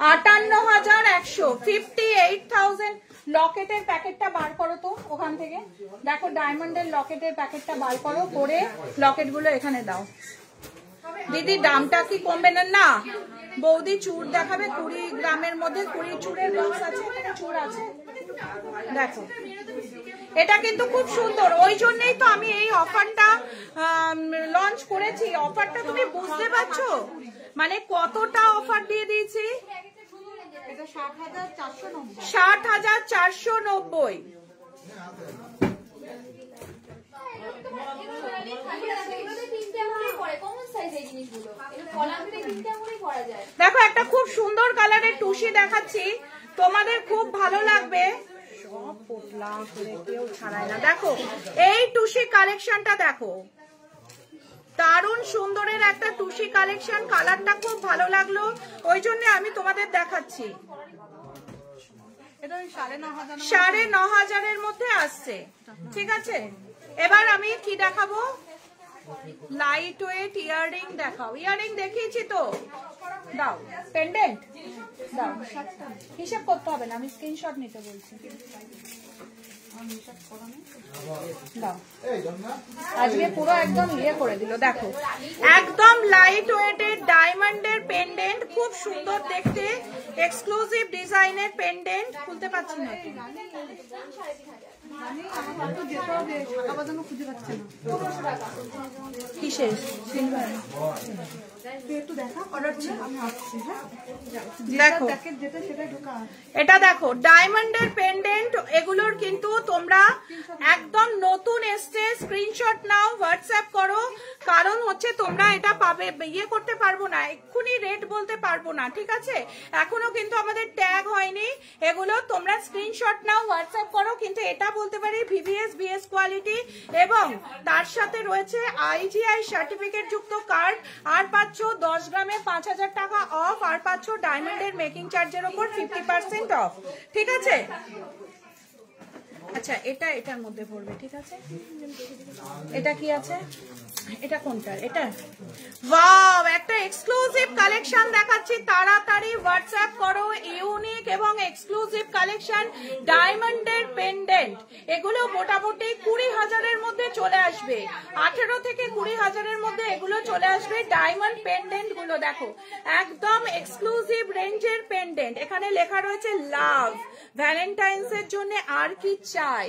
58,100, 58,000। লকেটের প্যাকেটটা বার করো তো ওখান থেকে, দেখো ডায়মন্ডের লকেটের প্যাকেটটা বার করো, করে লকেটগুলো এখানে দাও। দিদি দামটা কি কমবে না? না বৌদি চুর দেখাবে, 20 গ্রামের মধ্যে 20 চুরের বক্স আছে, চুর আছে দেখো। এটা কিন্তু খুব সুন্দর, ওই জন্যই তো আমি এই অফারটা লঞ্চ করেছি। অফারটা তুমি বুঝতে পারছো, মানে কতটা অফার দিয়ে দিয়েছি। 60,490। দেখো একটা খুব সুন্দর কালারের টুসি দেখাচ্ছি, তোমাদের খুব ভালো লাগবে। সব পোটলা করে কেউ ছাড়ায় না। দেখো এই টুসি কালেকশনটা দেখো, দারুণ সুন্দরের একটা টুসি কালেকশন, কালারটা খুব ভালো লাগলো, ওই জন্য আমি তোমাদের দেখাচ্ছি। 9,500 মধ্যে আসছে, ঠিক আছে। এবার আমি কি দেখাবো, লাইট ওয়েট ইয়াররিং দেখাও। ইয়াররিং দেখিয়েছি তো, দাও পেন্ডেন্ট দাও, হিসাব করতে হবে না, আমি স্ক্রিনশট নিতে বলছি। আজকে পুরো একদম ইয়ে করে দিল। দেখো একদম লাইট ওয়েটের ডায়মন্ডের পেন্ডেন্ট, খুব সুন্দর দেখতে, এক্সক্লুসিভ ডিজাইনের পেন্ডেন্ট। খুলতে পারছি না, কিসের সিলভার? দেখো এটা দেখো ডায়মন্ডের পেন্ডেন্ট, এগুলোর কিন্তু তোমরা একদম নতুন এসছে, স্ক্রিনশট নাও, হোয়াটসঅ্যাপ করো। কারণ হচ্ছে তোমরা এটা পাবে, ইয়ে করতে পারবো না, এক্ষুনি রেট বলতে পারবো না, ঠিক আছে। এখনো কিন্তু আমাদের ট্যাগ হয়নি, এগুলো তোমরা স্ক্রিনশট নাও, হোয়াটসঅ্যাপ করো। কিন্তু এটা বলতে পারি ভিভিএস বিএস কোয়ালিটি, এবং তার সাথে রয়েছে আইজিআই সার্টিফিকেট যুক্ত কার্ড, আর পাচ্ছ 10 গ্রামে 5,000 টাকা অফ, আর পাচ্ছ ডায়মন্ডের মেকিং চার্জের উপর 50% অফ, ঠিক আছে। আচ্ছা এটা এটার মধ্যে পড়বে, ঠিক আছে। এটা কি আছে, এটা কোনটার, এটা ওয়াও, একটা এক্সক্লুসিভ কালেকশন দেখাচ্ছি, তাড়াতাড়ি হোয়াটসঅ্যাপ করো। ইউনিক এবং এক্সক্লুসিভ কালেকশন, ডায়মন্ডের পেন্ডেন্ট, এগুলো মোটামুটি 20,000-এর মধ্যে চলে আসবে, 18 থেকে 20,000-এর মধ্যে এগুলো চলে আসবে। ডায়মন্ড পেন্ডেন্ট গুলো দেখো, একদম এক্সক্লুসিভ রেঞ্জের পেন্ডেন্ট। এখানে লেখা রয়েছে লাভ, ভ্যালেন্টাইন্স এর জন্য আর কি চাই।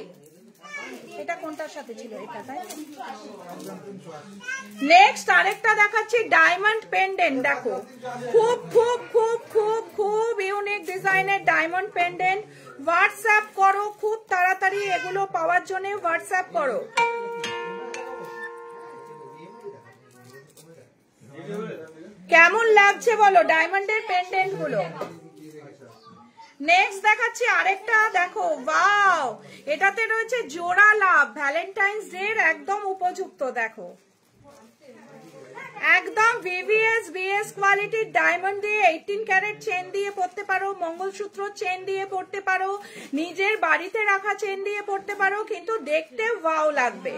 এটা কোনটার সাথে ছিল, এটা, তাই। নেক্সট আরেকটা দেখাচ্ছি ডায়মন্ড পেন্ডেন্ট, দেখো খুব খুব খুব খুব খুব ইউনিক ডিজাইনের ডায়মন্ড পেন্ডেন্ট। হোয়াটসঅ্যাপ করো খুব তাড়াতাড়ি, এগুলো পাওয়ার জন্য হোয়াটসঅ্যাপ করো। কেমন লাগছে বলো ডায়মন্ডের পেন্ডেন্ট গুলো। নেক্সট দেখাচ্ছি আরেকটা, দেখো ওয়াও, এটাতে রয়েছে জোড়া লাভ, ভ্যালেন্টাইন্স ডে একদম উপযুক্ত। দেখো একদম ভিভিএস বিএস কোয়ালিটির ডায়মন্ড দিয়ে 18 ক্যারেট চেন দিয়ে পড়তে পারো, মঙ্গলসূত্র চেন দিয়ে পড়তে পারো, নিজের বাড়িতে রাখা চেন দিয়ে পড়তে পারো, কিন্তু দেখতে ওয়াও লাগবে।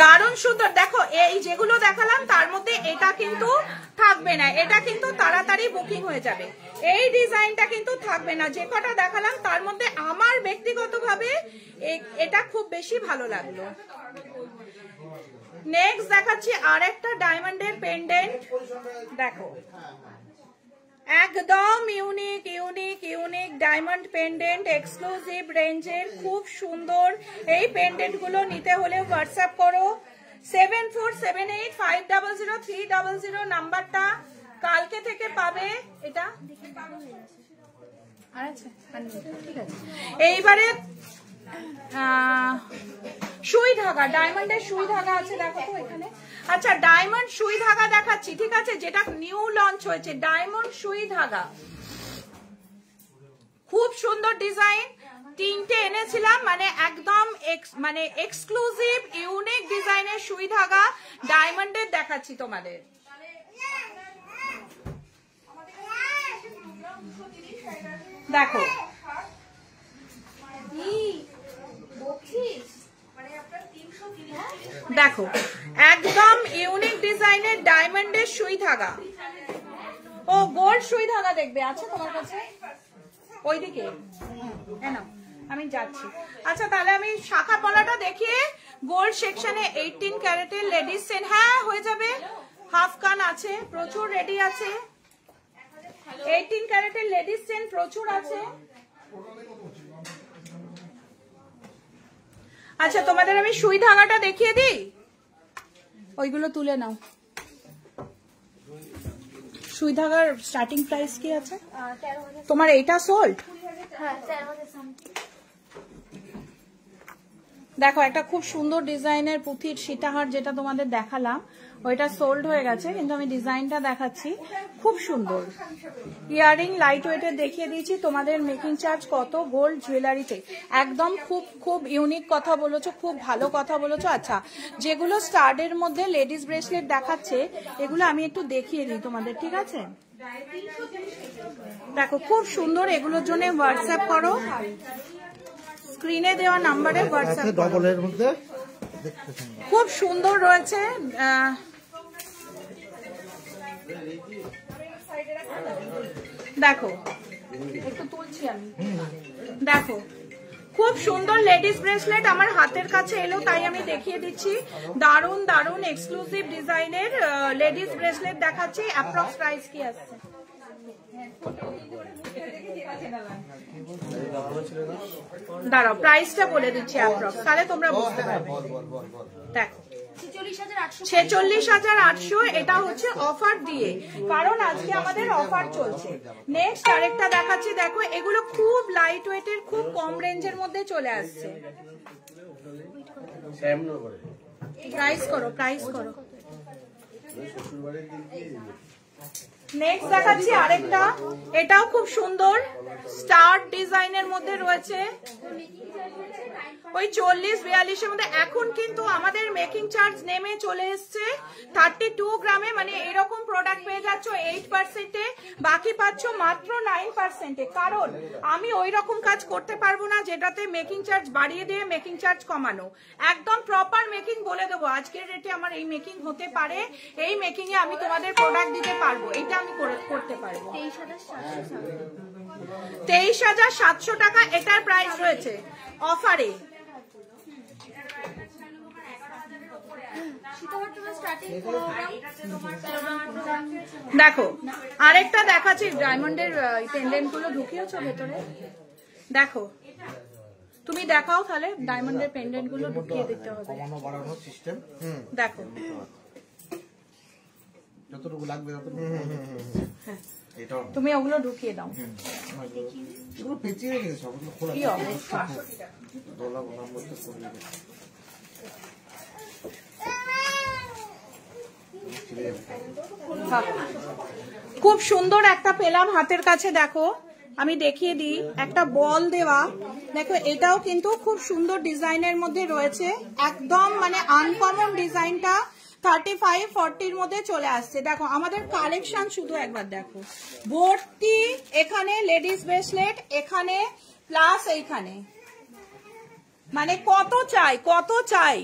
দারুণ সুন্দর। দেখো এই যেগুলো দেখালাম তার মধ্যে এটা কিন্তু থাকবে না, এটা কিন্তু তাড়াতাড়ি বুকিং হয়ে যাবে। এই ডিজাইনটা কিন্তু থাকবে না, যে কটা দেখালাম তার মধ্যে আমার ব্যক্তিগতভাবে এটা খুব বেশি ভালো লাগলো। নেক্সট দেখাচ্ছি আরেকটা ডায়মন্ডের পেন্ডেন্ট, দেখো একদম unique unique unique diamond pendant, exclusive রেঞ্জের, খুব সুন্দর। এই পেন্ডেন্ট গুলো নিতে হলে হোয়াটসঅ্যাপ করো 7478500300 নাম্বারটা, কালকে থেকে পাবে। এটা আচ্ছা ঠিক আছে। এইবারে সুই ধাগা, ডায়মন্ডের সুই ধাগা আছে, দেখো তো এখানে। আচ্ছা ডায়মন্ড সুই ধাগা দেখাচ্ছি, ঠিক আছে, যেটা নিউ লঞ্চ হয়েছে, ডায়মন্ড সুই ধাগা, খুব সুন্দর ডিজাইন। 3টে এনেছিলাম, মানে একদম মানে এক্সক্লুসিভ ইউনিক ডিজাইনের সুই ধাগা ডায়মন্ডের দেখাচ্ছি তোমাদের। দেখো দেখো একদম ইউনিক ডিজাইনের ডায়মন্ডের সুই ধাগা। ও গোল্ড সুই ধাগা দেখবে, আছে তোমার কাছে ওইদিকে, আমি যাচ্ছি। আচ্ছা তাহলে আমি শাখা পলাটা দেখিয়ে গোল্ড সেকশনে 18 ক্যারেটের লেডিস চেন, হ্যাঁ হয়ে যাবে, হাফ কান আছে, প্রচুর রেডি আছে, 18 ক্যারেটের লেডিস চেন প্রচুর আছে। আচ্ছা তোমাদের আমি সুই ধাগাটা দেখিয়ে দিই, ওইগুলো তুলে নাও। সুই ধাগার স্টার্টিং প্রাইস কি আছে তোমার? এইটা সোল্ড, দেখো একটা খুব সুন্দর ডিজাইনের পুঁথির সীতাহার যেটা তোমাদের দেখালাম, ওইটা সোল্ড হয়ে গেছে, কিন্তু আমি ডিজাইনটা দেখাচ্ছি, খুব সুন্দর। ইয়ারিং লাইট ওয়েটের দেখিয়ে দিয়েছি, তোমাদের মেকিং চার্জ কত গোল্ড জুয়েলারিতে, একদম খুব খুব ইউনিক কথা বলেছো, খুব ভালো কথা বলেছো। আচ্ছা যেগুলো স্টার্ডের মধ্যে লেডিস ব্রেসলেট দেখাচ্ছে, এগুলো আমি একটু দেখিয়ে দিই তোমাদের, ঠিক আছে। দেখো খুব সুন্দর, এগুলোর জন্য হোয়াটসঅ্যাপ করো, স্ক্রিনে দেওয়া নাম্বারে হোয়াটসঅ্যাপ করো। খুব সুন্দর রয়েছে, দেখো একটু তুলছি আমি, দেখো খুব সুন্দর লেডিস ব্রেসলেট আমার হাতের কাছে এলো, তাই আমি দেখিয়ে দিচ্ছি। দারুন দারুন এক্সক্লুসিভ ডিজাইনের লেডিস ব্রেসলেট দেখাচ্ছি। অ্যাপ্রক্স প্রাইস কি আসছে? দাঁড়াও প্রাইসটা বলে দিচ্ছি অ্যাপ্রক্স, তাহলে তোমরা বুঝতে পারবে। দেখো 46,800, এটা হচ্ছে অফার দিয়ে, কারণ আজকে আমাদের অফার চলছে। নেক্সট আরেকটা দেখাচ্ছি, দেখো এগুলো খুব লাইট ওয়েটের, খুব কম রেঞ্জের মধ্যে চলে আসছে। প্রাইস করো, প্রাইস করো। নেক্সট দেখাচ্ছি আরেকটা, এটাও খুব সুন্দর, স্টার ডিজাইনের মধ্যে রয়েছে, ওই 40-42-এর মধ্যে। এখন কিন্তু আমাদের মেকিং চার্জ নেমে চলে এসছে 32 গ্রামে মানে এরকম প্রোডাক্ট পেয়ে যাচ্ছ 8%-এ, বাকি পাচ্ছ মাত্র 9%-এ। কারণ আমি ওই রকম কাজ করতে পারবো না যেটাতে মেকিং চার্জ বাড়িয়ে দিয়ে মেকিং চার্জ কমানো। একদম প্রপার মেকিং বলে দেবো, আজকের রেটে আমার এই মেকিং হতে পারে, এই মেকিং এ আমি তোমাদের প্রোডাক্ট দিতে পারবো, এটা আমি করতে পারবো। 23,700 টাকা এটার প্রাইস রয়েছে অফারে। দেখো আরেকটা দেখাচ্ছি, ডায়মন্ডের পেন্ডেন্ট গুলো ঢুকিয়েছো ভেতরে, দেখো তুমি দেখাও তাহলে ডায়মন্ডের পেন্ডেন্ট গুলো ঢুকিয়ে দিতে হবে। দেখো যতটুকু লাগবে তুমি ওগুলো ঢুকিয়ে দাও। কি অবস্থা, খুব সুন্দর একটা পেলাম হাতের কাছে। দেখো আমি দেখিয়ে দিই, একটা বল দেওয়া, দেখো এটাও কিন্তু খুব সুন্দর ডিজাইনের মধ্যে রয়েছে, একদম মানে আনকমন ডিজাইনটা 35-40-র মধ্যে চলে আসছে। দেখো আমাদের কালেকশন শুধু একবার দেখো, ভর্তি এখানে লেডিস ব্রেসলেট, এখানে প্লাস এইখানে, মানে কত চাই কত চাই।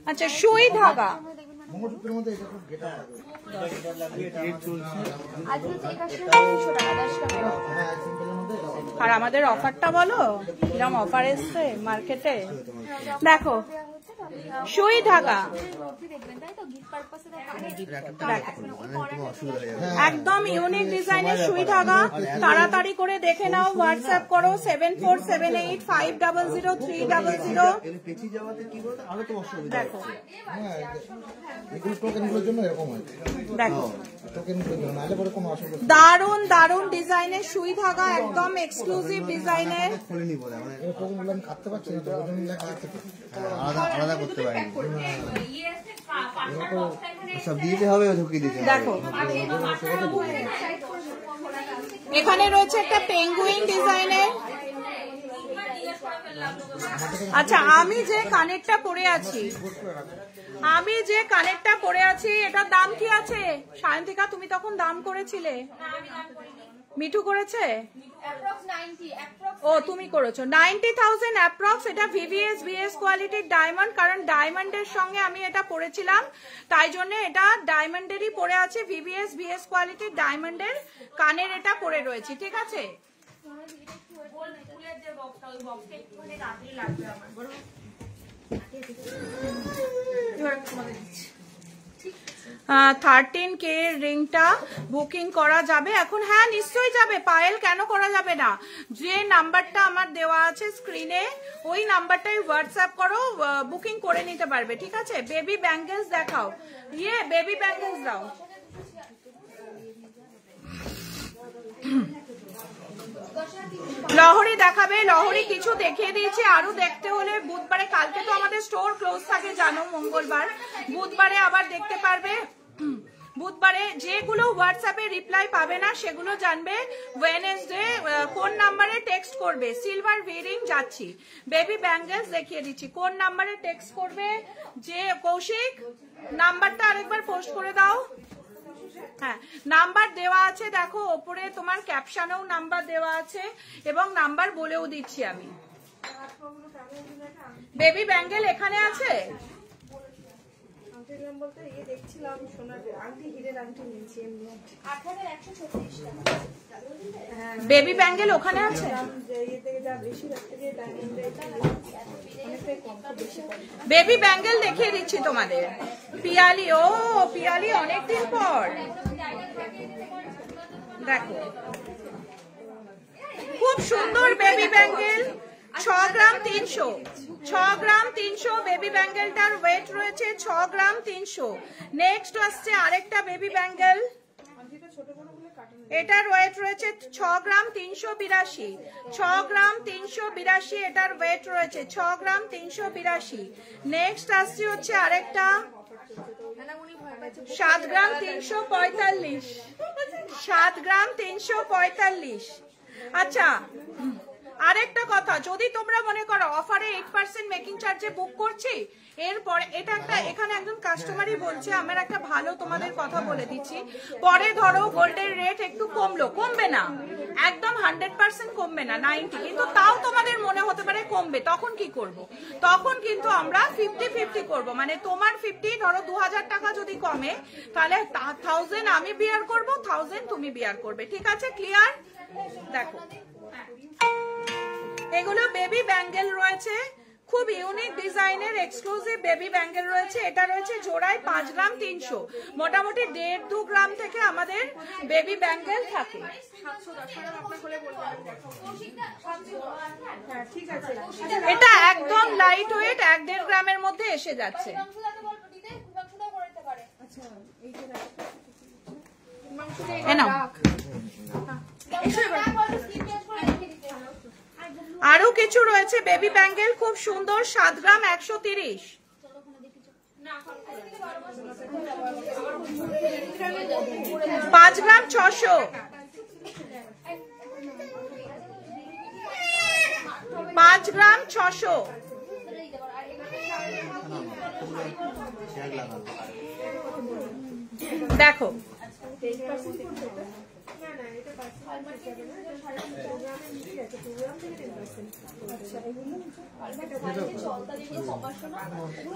আচ্ছা সুই ধাগা, আর আমাদের অফারটা বলো কিরম অফার এসছে মার্কেটে। দেখো সুই ধাগা একদম ইউনিক ডিজাইনের সুই ধাগা, তাড়াতাড়ি করে দেখে নাও, হোয়াটসঅ্যাপ করো 7478500300। দেখো দেখো দারুন দারুন ডিজাইনের সুই ধাগা, একদম এক্সক্লুসিভ ডিজাইনের। আলাদা করতে পারি সব দিতে হবে, ঢুকিয়ে দিতে হবে। দেখো এখানে রয়েছে একটা পেঙ্গুইন ডিজাইনের। আচ্ছা আমি যে কানেরটা পরে আছি, এটার দাম কি আছে সায়ন্তিকা? তুমি তখন দাম করেছিলে, মিঠু করেছে? ও তুমি করেছো 90,000 অ্যাপ্রক্স। এটা VVS BS কোয়ালিটির ডায়মন্ড, কারণ ডায়মন্ডের সঙ্গে আমি এটা পরেছিলাম, তাই জন্য এটা ডায়মন্ডেরই পরে আছে। VVS BS কোয়ালিটির ডায়মন্ডের কানের এটা পরে রয়েছে, ঠিক আছে? 13K রিংটা বুকিং করা যাবে এখন? হ্যাঁ নিশ্চয়ই যাবে পায়েল, কেন করা যাবে না? যে নাম্বারটা আমার দেওয়া আছে স্ক্রিনে, ওই নাম্বারটাই হোয়াটসঅ্যাপ করো, বুকিং করে নিতে পারবে, ঠিক আছে? বেবি ব্যাঙ্গেলস দেখাও, বেবি ব্যাঙ্গেলস দাও। লহরি দেখাবে, লহরি কিছু দেখিয়ে দিয়েছি, আরো দেখতে হলে বুধবারে, কালকে তো আমাদের স্টোর ক্লোজ থাকে জানো, মঙ্গলবার, বুধবারে আবার দেখতে পারবে। বুধবারে যেগুলো হোয়াটসঅ্যাপে রিপ্লাই পাবে না সেগুলো জানবে ওয়েডনেসডে কোন নাম্বারে টেক্সট করবে। সিলভার ভিরিং যাচ্ছি, বেবি ব্যাঙ্গেলস দেখিয়ে দিচ্ছি, কোন নাম্বারে টেক্সট করবে। যে কৌশিক নাম্বারটা আরেকবার পোস্ট করে দাও। হ্যাঁ নাম্বার দেওয়া আছে, দেখো ওপরে তোমার ক্যাপশনেও নাম্বার দেওয়া আছে, এবং নাম্বার বলেও দিচ্ছি আমি। বেবি ব্যাঙ্গেল এখানে আছে, বেবি ব্যাঙ্গেল ওখানে আছে। বেবি ব্যাঙ্গেল দেখিয়ে দিচ্ছি তোমাদের। পিয়ালি, ও পিয়ালি অনেকদিন পর, দেখো খুব সুন্দর বেবি ব্যাঙ্গেল, 6 গ্রাম 300, 6 গ্রাম 300 বেবি ব্যাঙ্গেলটার ওয়েট রয়েছে 6 গ্রাম 300। নেক্সট আসছে আরেকটা বেবি ব্যাঙ্গেল, এটার ওয়েট রয়েছে 6 গ্রাম 382, 6 গ্রাম 382 এটার ওয়েট রয়েছে 6 গ্রাম 382। নেক্সট আসছে হচ্ছে আরেকটা 7 গ্রাম 345, 7 গ্রাম 345। আচ্ছা আরেকটা কথা, যদি তোমরা মনে করো অফারে 8% মেকিং চার্জে বুক করছি, এরপরে এটা একটা এখানে একজন কাস্টমারই বলছে, আমার একটা ভালো তোমাদের কথা বলে দিচ্ছি, পরে ধরো গোল্ডের রেট একটু কমবে না, একদম 100% কমবে না, 90, কিন্তু তাও তোমাদের মনে হতে পারে কমবে, তখন কি করব? তখন কিন্তু আমরা 50-50 করব, মানে তোমার 50, ধরো 2000 টাকা যদি কমে, তাহলে 1000 আমি বিয়ার করব, 1000 তুমি বিয়ার করবে, ঠিক আছে? ক্লিয়ার? দেখো এগুলো বেবি ব্যাঙ্গেল রয়েছে, খুব ইউনিক ডিজাইনের এক্সক্লুসিভ বেবি ব্যাঙ্গেল রয়েছে। এটা রয়েছে জোড়ায় 5 গ্রাম 300, মোটামুটি 1.5-2 গ্রাম থেকে আমাদের বেবি ব্যাঙ্গেল থাকে। এটা একদম লাইট ওয়েট, 1-1.5 গ্রামের মধ্যে এসে যাচ্ছে। আরো কিছু রয়েছে বেবি ব্যাঙ্গেল, খুব সুন্দর, 7 গ্রাম 130, 5 গ্রাম 600, 5 গ্রাম 600। দেখো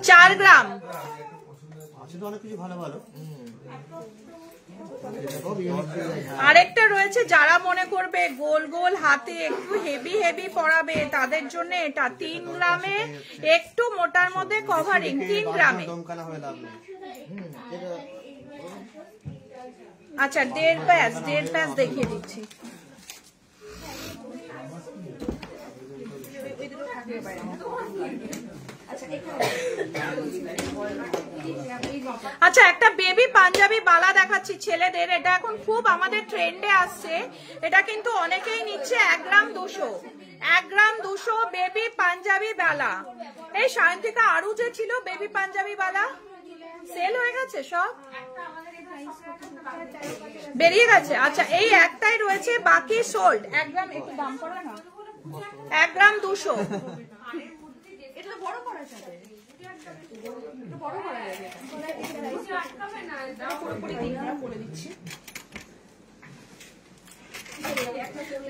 চার গ্রাম, আরেকটা রয়েছে যারা মনে করবে গোল গোল হাতে একটু হেভি হেভি পরাবে, তাদের জন্য এটা 3 গ্রামে, একটু মোটার মধ্যে কভারিং, 3 গ্রামে। আচ্ছা 1.5 প্যাচ দেখিয়ে দিচ্ছি। আচ্ছা একটা বেবি পাঞ্জাবি বালা দেখাচ্ছি ছেলেদের, এটা এখন খুব আমাদের ট্রেন্ডে আসছে, এটা কিন্তু অনেকেই নিচ্ছে 1 গ্রাম 200, 1 গ্রাম 200 বেবি পাঞ্জাবি বালা। এই সায়ন্তিকা আরো যে ছিল বেবি পাঞ্জাবি বালা সেল হয়ে গেছে, সব বেরিয়ে গেছে। আচ্ছা এই একটাই রয়েছে, বাকি সোল্ড। 1 গ্রাম একটু দাম পড়ে না, 1 গ্রাম 200।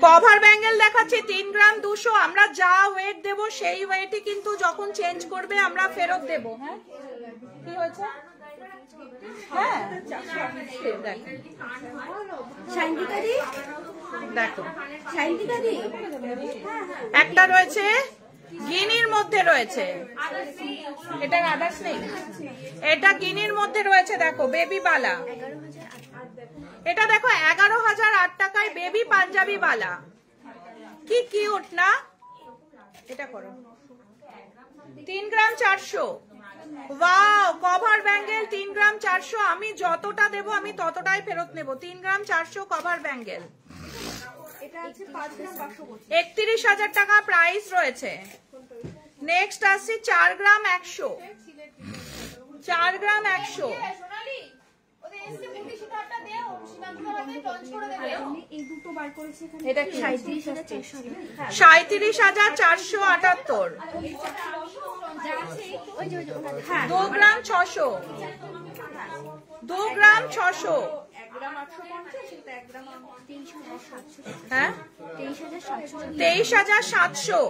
কভার ব্যাঙ্গেল দেখাচ্ছি 3 গ্রাম 200, আমরা যা ওয়েট দেব সেই ওয়েটই কিন্তু যখন চেঞ্জ করবে আমরা ফেরত দেব। হ্যাঁ কি হয়েছে? হ্যাঁ দেখো একটা রয়েছে গিনির মধ্যে রয়েছে, এটা আদার্স নেই, এটা গিনির মধ্যে রয়েছে, দেখো বেবি বালা, এটা দেখো 11,008 টাকায় বেবি পাঞ্জাবি বালা, কি কিউট না? এটা করো 3 গ্রাম 400। ওয়াও কভার ব্যাঙ্গেল 3 গ্রাম 400, আমি যতটা দেব আমি ততটাই ফেরত নেব। 3 গ্রাম 400 কভার ব্যাঙ্গেল, 31,000 টাকা প্রাইস রয়েছে। নেক্সট আসছে 4 গ্রাম 100, 4 গ্রাম 100, এটা 37,478, 2 গ্রাম 600, 2 গ্রাম 600, হ্যাঁ 23,700,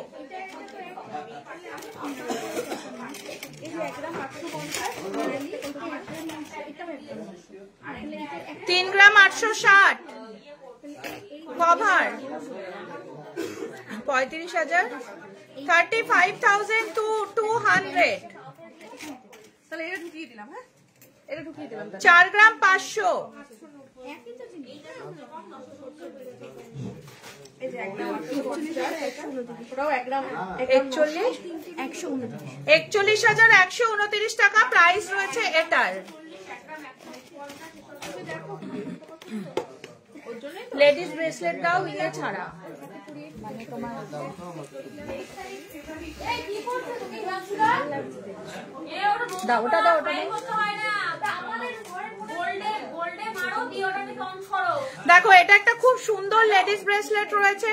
3 গ্রাম 860 কভার, 35,000, 35,200, 4 গ্রাম 500, 41,129 টাকা প্রাইস রয়েছে এটার। লেডিস ব্রেসলেট দাও ইয়ে ছাড়া, দাও ওটা দাও, ওটা দেখো এটা একটা খুব সুন্দর লেডিস ব্রেসলেট রয়েছে,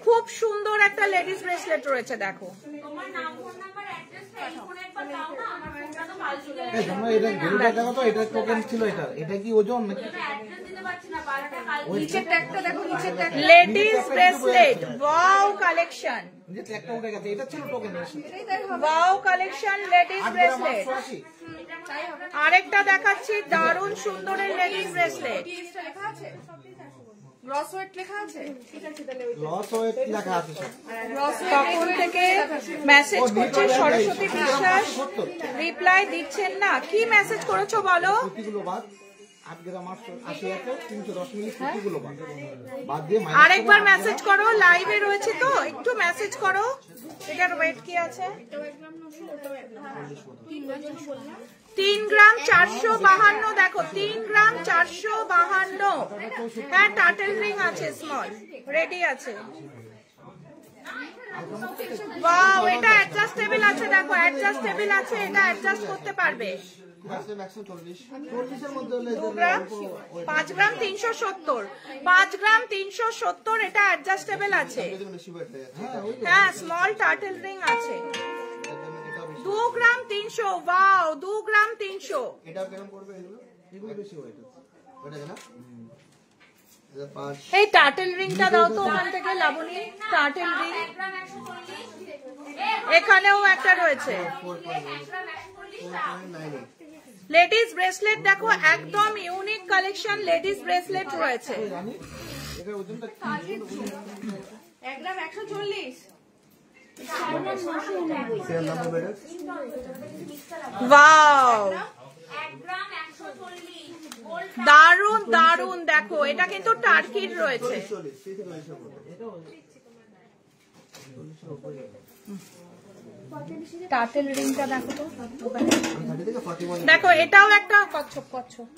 খুব সুন্দর একটা লেডিস ব্রেসলেট রয়েছে দেখো। তোমার নাম ফোন নাম্বার অ্যাড্রেসটা এই ফোনে একবার দাও না, আমার ফোনটা তো কাল চলে এই তোমরা এটা গেরুটা দেখো তো, এটা টোকেন ছিল, এটা কি ওজন নাকি? অ্যাড্রেস দিতে পারছি না, বারোটা কাল নিচের ট্যাগটা দেখো, নিচের tag. Ladies bracelet wow collection, যে একটা উঠে গেছে, এটা ছিল token. Wow collection ladies bracelet. 880 আরেকটা দেখাচ্ছি, দারুণ সুন্দরের লেডিস ব্রেসলেট। লেখা আছে গ্রস ওয়েট লেখা আছে। ঠিক আছে তাহলে ওই লস ওয়েট লেখা আছে সব। গ্রস তখন থেকে মেসেজ করছে সরস্বতী বিশ্বাস, রিপ্লাই দিচ্ছেন না। কি মেসেজ করেছো বলো? প্রতিগুলো বাদ 8 গ্রাম 80 আছে 310 মিলি, প্রতিগুলো বাদ দিয়ে আরেকবার মেসেজ করো, লাইভে রয়েছে তো, একটু মেসেজ করো। এটার ওয়েট কি আছে? 3 গ্রাম 452। দেখো 3 গ্রাম 452। হ্যাঁ টার্টেল রিং আছে, স্মল রেডি আছে। ওয়াও, এটা অ্যাডজাস্টেবল আছে, দেখো অ্যাডজাস্টেবল আছে, এটা অ্যাডজাস্ট করতে পারবে। 40 এর মধ্যে হলে 2 গ্রাম 5 গ্রাম 370, 5 গ্রাম 370, এটা অ্যাডজাস্টেবল আছে। বেশি ওয়েট হয়ে যাচ্ছে। হ্যাঁ স্মল টার্টেল রিং আছে। 2 গ্রাম 300। ওয়াও 2 গ্রাম 300। এটা কেমন পড়বে? এগুলো বেশি ওয়েট আছে, ওটা না? এটা 5 এই টার্টেল রিংটা দাও তো ওখান থেকে, লাবণী টার্টেল রিং। 1 গ্রাম 140। এখানেও একটা রয়েছে 4.98 লেডিস ব্রেসলেট। দেখো একদম ইউনিক কালেকশন লেডিস ব্রেসলেট রয়েছে। জানি এটার ওজনটা কি? 1 গ্রাম 140। সেম নাম্বার বেড়ে ওয়াও 1 গ্রাম 140 গোল্ড। দারুন দারুন। দেখো এটা কিন্তু টার্কির রয়েছে। 40 থেকে 40 এর মধ্যে। টার্টেল রিংটা দেখো তো, 30 থেকে 41 দেখো এটাও একটা কচ্ছপ কচ্ছপ,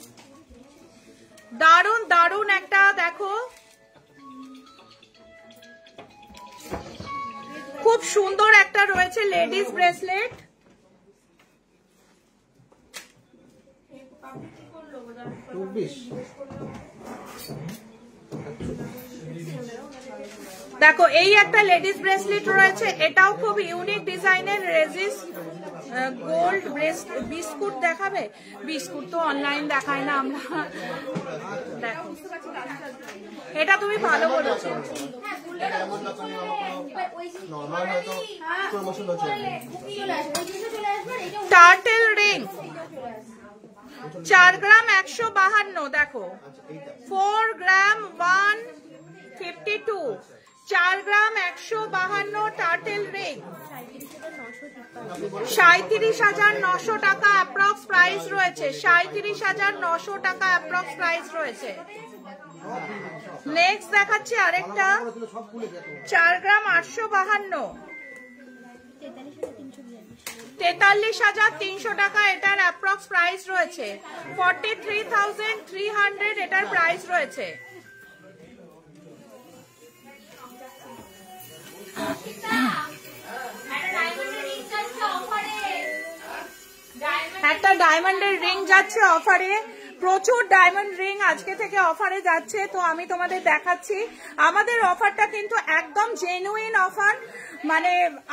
দারুন দারুন একটা। দেখো খুব সুন্দর একটা রয়েছে লেডিস ব্রেসলেট। দেখো এই একটা লেডিস ব্রেসলেট রয়েছে, এটাও খুব ইউনিক ডিজাইনের রেজিস্ট গোল্ড বিস্কুট দেখাবে। বিস্কুট তো অনলাইন দেখায় না আমরা। দেখো এটা তুমি ভালো বলেছো। নরমাল হয়তো প্রমোশন হচ্ছে। টার্টেল রিং 4 গ্রাম 152। দেখো 4 গ্রাম 152, 4 গ্রাম 152 টার্টেল রিং। 37,900 টাকা অ্যাপ্রক্স প্রাইস রয়েছে। 37,900 টাকা অ্যাপ্রক্স প্রাইস রয়েছে। নেক্সট দেখাচ্ছি আরেকটা 4 গ্রাম 852, 43,300 টাকা এটার অ্যাপ্রক্স প্রাইস রয়েছে। 43,300 এটার প্রাইস রয়েছে। একটা ডায়মন্ডের রিং যাচ্ছে অফারে, প্রচুর ডায়মন্ড রিং আজকে থেকে অফারে যাচ্ছে। তো আমি তোমাদের দেখাচ্ছি, আমাদের অফারটা কিন্তু একদম জেনুইন অফার, মানে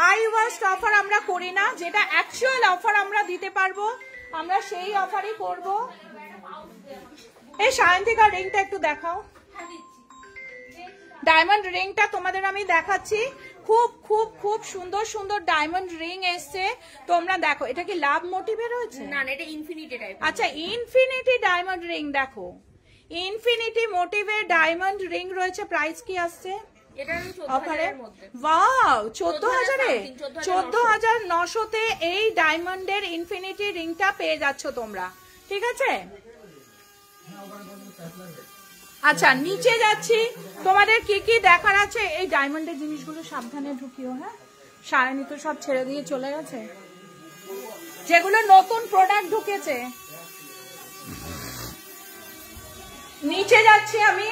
আই ওয়াস্ট অফার আমরা করি না। যেটা অ্যাকচুয়াল অফার আমরা দিতে পারবো, আমরা সেই অফারই করব। এই সায়ন্তিকার রিংটা একটু দেখাও। ডায়মন্ড রিংটা তোমাদের আমি দেখাচ্ছি, খুব খুব খুব সুন্দর সুন্দর ডায়মন্ড রিং এসছে। তোমরা দেখো এটা কি লাভ মোটিভে রয়েছে? না না, এটা ইনফিনিটি টাইপ। আচ্ছা ইনফিনিটি ডায়মন্ড রিং, দেখো ইনফিনিটি মোটিভের ডায়মন্ড রিং রয়েছে। প্রাইস কি আসছে এটা অফারে? 14,000 এর মধ্যে। ওয়াও 14,000-এ, 14,900 14,900-তে এই ডায়মন্ডের ইনফিনিটি রিংটা পেয়ে যাচ্ছ তোমরা। ঠিক আছে, আচ্ছা নিচে যাচ্ছি, তোমাদের কি কি দেখার আছে। এই ডায়মন্ডের জিনিসগুলো সাবধানে ঢুকিও। হ্যাঁ সায়নী তো সব ছেড়ে দিয়ে চলে গেছে, যেগুলো নতুন প্রোডাক্ট ঢুকেছে। নিচে যাচ্ছি আমি,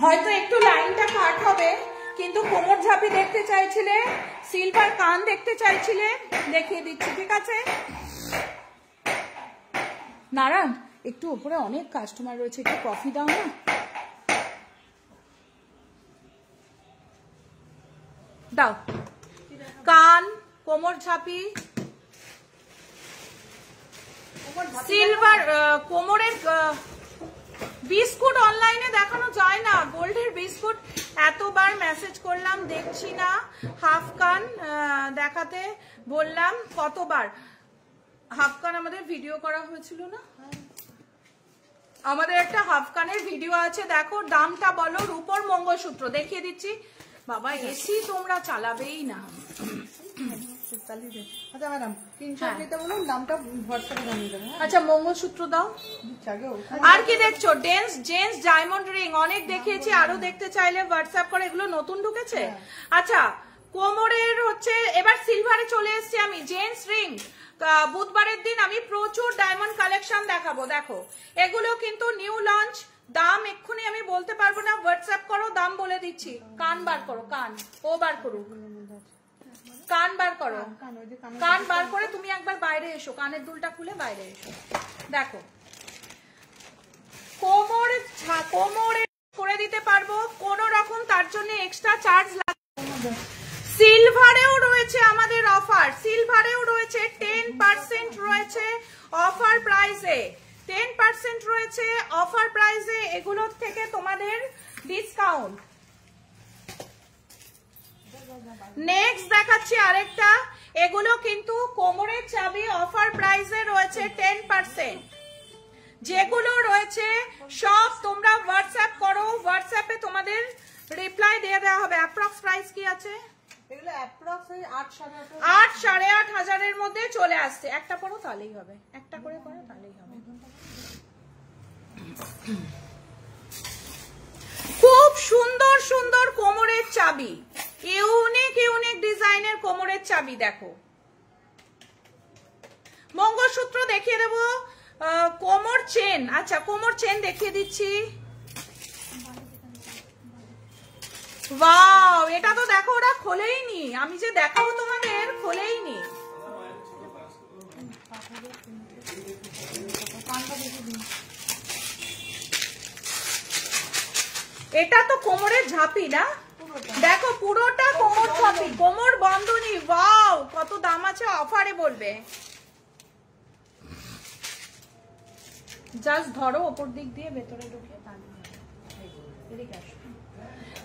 হয়তো একটু লাইনটা কাট হবে, কিন্তু কোমর ঝাঁপি দেখতে চাইছিলে, সিলভার কান দেখতে চাইছিলে, দেখিয়ে দিচ্ছি। ঠিক আছে নারায়ণ, একটু উপরে অনেক কাস্টমার রয়েছে, একটু কফি দাও না। দাও। কান, কোমর ঝাঁপি, সিলভার কোমরের বিস্কুট অনলাইনে দেখানো যায় না, গোল্ডের বিস্কুট এতবার মেসেজ করলাম দেখছি না। হাফ কান দেখাতে বললাম কতবার, হাফ কান আমাদের ভিডিও করা হয়েছিল না, আমাদের একটা হাফ কানের ভিডিও আছে, দেখো। দামটা বলো। রূপোর মঙ্গলসূত্র দেখিয়ে দিচ্ছি। বাবা এসি তোমরা চালাবেই না। আচ্ছা ম্যাডাম 300 দিতে বলুন, দামটা হোয়াটসঅ্যাপে জানিয়ে দেবো। আচ্ছা মঙ্গলসূত্র দাও। আর কি দেখছো? জেন্টস ডায়মন্ড রিং অনেক দেখিয়েছি, আরো দেখতে চাইলে হোয়াটসঅ্যাপ করে। এগুলো নতুন ঢুকেছে। আচ্ছা কোমরের হচ্ছে এবার সিলভারে চলে এসেছি আমি। জেন্টস রিং বুধবারের দিন আমি প্রচুর ডায়মন্ড কালেকশন দেখাবো। দেখো এগুলো কিন্তু নিউ লঞ্চ, দাম এক্ষুনি আমি বলতে পারবো না, হোয়াটসঅ্যাপ করো দাম বলে দিচ্ছি। কান বার করো, কান ও বার করুক, কান বার করো, কান বার করে তুমি একবার বাইরে এসো, কানের দুলটা খুলে বাইরে এসো। দেখো কোমরে করে দিতে পারবো, কোন রকম তার জন্য এক্সট্রা চার্জ লাগবে। সিলভারেও রয়েছে আমাদের অফার, সিলভারেও রয়েছে 10% রয়েছে অফার প্রাইসে, 10% রয়েছে অফার প্রাইসে। এগুলোর থেকে তোমাদের ডিসকাউন্ট। নেক্সট দেখাচ্ছি আরেকটা, এগুলো কিন্তু কোমরের চাবি অফার প্রাইসে রয়েছে 10%। যেগুলো রয়েছে সব তোমরা হোয়াটসঅ্যাপ করো, হোয়াটসঅ্যাপে তোমাদের রিপ্লাই দিয়ে দেওয়া হবে। অ্যাপ্রক্স প্রাইস কি আছে? এগুলো অ্যাপ্রক্স 8,500 মধ্যে চলে আসছে। একটা পড়ো তাহলেই হবে, একটা করে পড়ো তাহলেই হবে। খুব সুন্দর সুন্দর কোমরের চাবি, ইউনিক ইউনিক ডিজাইনের কোমরের চাবি। দেখো মঙ্গলসূত্র দেখিয়ে দেবো, কোমর চেন। আচ্ছা কোমর চেন দেখিয়ে দিচ্ছি। ওয়াও, এটা তো দেখো ওরা খোলেইনি, আমি যে দেখাবো তোমাদের খোলেইনি। এটা তো কোমরের ঝাঁপি না, দেখো পুরোটা কোমর ঝাঁপি, কোমর বন্ধনী। ওয়াও, কত দাম আছে অফারে বলবে। জাস্ট ধরো ওপর দিক দিয়ে ভেতরে ঢুকে,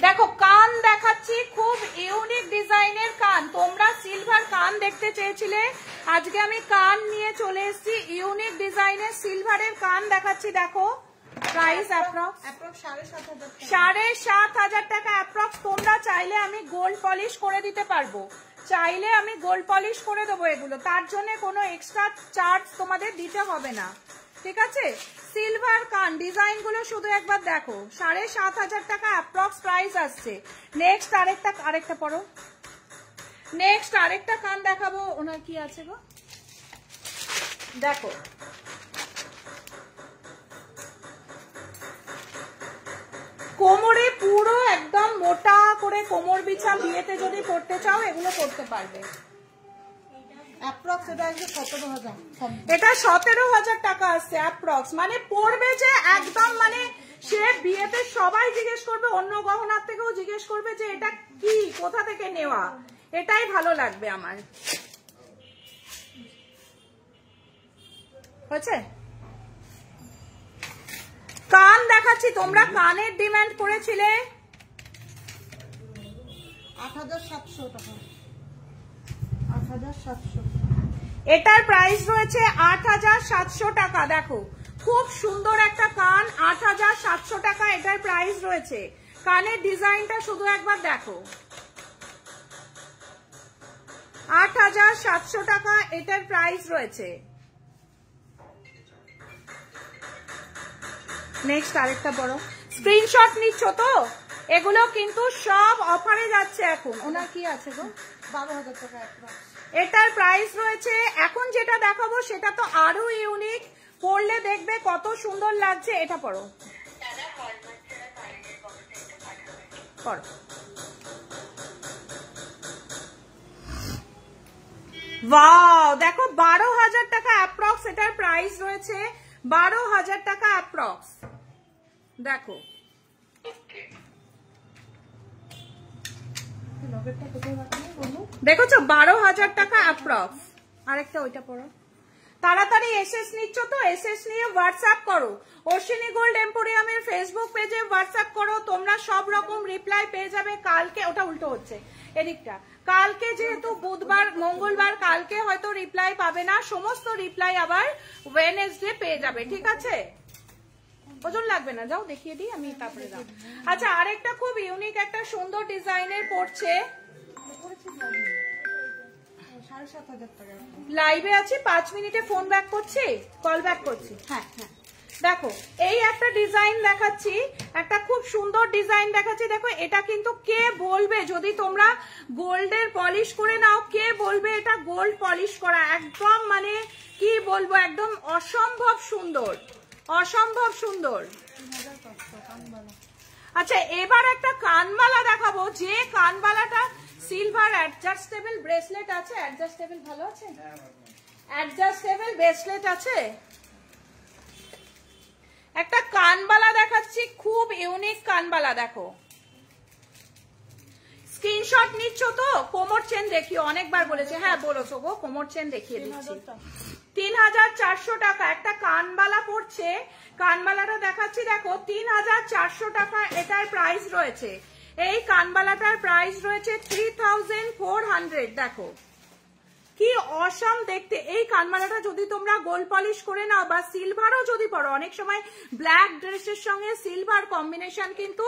দেখো কান দেখাচ্ছি, খুব ইউনিক ডিজাইনের কান। তোমরা সিলভার কান দেখতে চেয়েছিলে, আজকে আমি কান নিয়ে চলে এসেছি। ইউনিক ডিজাইনের সিলভারের কান দেখাচ্ছি। দেখো প্রাইস অ্যাপ্রক্স 7,500 টাকা অ্যাপ্রক্স। তোমরা চাইলে আমি গোল্ড পলিশ করে দিতে পারবো, চাইলে আমি গোল্ড পলিশ করে দেবো এগুলো, তার জন্য কোনো এক্সট্রা চার্জ তোমাদের দিতে হবে না, ঠিক আছে। সিলভার কান ডিজাইন গুলো শুধু একবার দেখো, 7,500 টাকা অ্যাপ্রক্স প্রাইস আসছে। নেক্সট আরেকটা পড়ো। নেক্সট আরেকটা কান দেখাবো, ওনার কি আছে গো, দেখো কোমরে পুরো একদম মোটা করে কোমর বিছা, বিয়েতে যদি পড়তে চাও এগুলো করতে পারবে। এটা 17,000 টাকা আসছে অ্যাপ্রক্স, মানে পড়বে যে একদম, মানে সে বিয়েতে সবাই জিজ্ঞেস করবে, অন্য গহনার থেকেও জিজ্ঞেস করবে যে এটা কি, কোথা থেকে নেওয়া। এটাই ভালো লাগবে আমার। হয়েছে? কান দেখাচ্ছি, তোমরা কানের ডিমান্ড করেছিলে। 8,700 টাকা, 8,700। এটার প্রাইস রয়েছে 8,700 টাকা। দেখো খুব সুন্দর একটা কান, 8,700 টাকা এটার প্রাইস রয়েছে। কানের ডিজাইনটা শুধু একবার দেখো, 8,700 টাকা এটার প্রাইস রয়েছে। নেক্সট আরেকটা বড়, স্ক্রিনশট নিচ্ছ তো? এগুলো কিন্তু সব অফারে যাচ্ছে এখন। ওনার কি আছে গো? 12,000 টাকা। এটার প্রাইস রয়েছে, এখন যেটা দেখাবো সেটা তো আরো ইউনিক, পরলে দেখবে কত সুন্দর লাগছে। এটা পড়ো, পড়ো। ওয়াও, দেখো 12,000 টাকা অ্যাপ্রক্স এটার প্রাইস রয়েছে, 12,000 টাকা অ্যাপ্রক্স। দেখো দেখেছো 12,000 টাকা অ্যাপ্রক্স। আরেকটা ওইটা পড়ো। তাড়াতাড়ি এসএস নিচ্ছ তো এসএস নিয়ে হোয়াটসঅ্যাপ করো। অশ্বিনী গোল্ড এম্পোরিয়ামের ফেসবুক পেজে হোয়াটসঅ্যাপ করো, তোমরা সব রকম রিপ্লাই পেয়ে যাবে। কালকে ওটা উল্টো হচ্ছে এদিকটা, কালকে যেহেতু বুধবার মঙ্গলবার কালকে হয়তো রিপ্লাই পাবে না, সমস্ত রিপ্লাই আবার ওয়েডনেসডে পেয়ে যাবে, ঠিক আছে? ওজন লাগবে না, যাও দেখিয়ে দিই আমি তারপরে যাও। আচ্ছা আরেকটা খুব ইউনিক একটা সুন্দর ডিজাইনের পড়ছে, লাইভে আছি 5 মিনিটে ফোন ব্যাক করছি, কল ব্যাক করছি। হ্যাঁ হ্যাঁ দেখো এই একটা ডিজাইন দেখাচ্ছি, একটা খুব সুন্দর ডিজাইন দেখাচ্ছি। দেখো এটা কিন্তু কে বলবে যদি তোমরা গোল্ডের পলিশ করে নাও, কে বলবে এটা গোল্ড পলিশ করা, একদম মানে কি বলবো একদম অসম্ভব সুন্দর, অসম্ভব সুন্দর। আচ্ছা এবার একটা কানবালা দেখাবো, যে কানবালাটা সিলভার অ্যাডজাস্টেবল ব্রেসলেট আছে, অ্যাডজাস্টেবল ভালো আছে, অ্যাডজাস্টেবল ব্রেসলেট আছে। একটা কানবালা দেখাচ্ছি, খুব ইউনিক কানবালা, দেখো স্ক্রিনশট নিচ্ছ তো? কোমর চেন দেখিও, অনেকবার বলেছে, হ্যাঁ বলেছো গো, কোমর চেন দেখিয়ে দিচ্ছি। 3,400 টাকা একটা কানবালা পড়ছে, কানবালাটা দেখাচ্ছি, দেখো 3,400 টাকা এটার প্রাইস রয়েছে। এই কানবালাটার প্রাইস রয়েছে 3,400। দেখো কি অসাম দেখতে এই কানবালাটা, যদি তোমরা গোল্ড পলিশ করে নাও বা সিলভারও যদি পরো, অনেক সময় ব্ল্যাক ড্রেসের সঙ্গে সিলভার কম্বিনেশন কিন্তু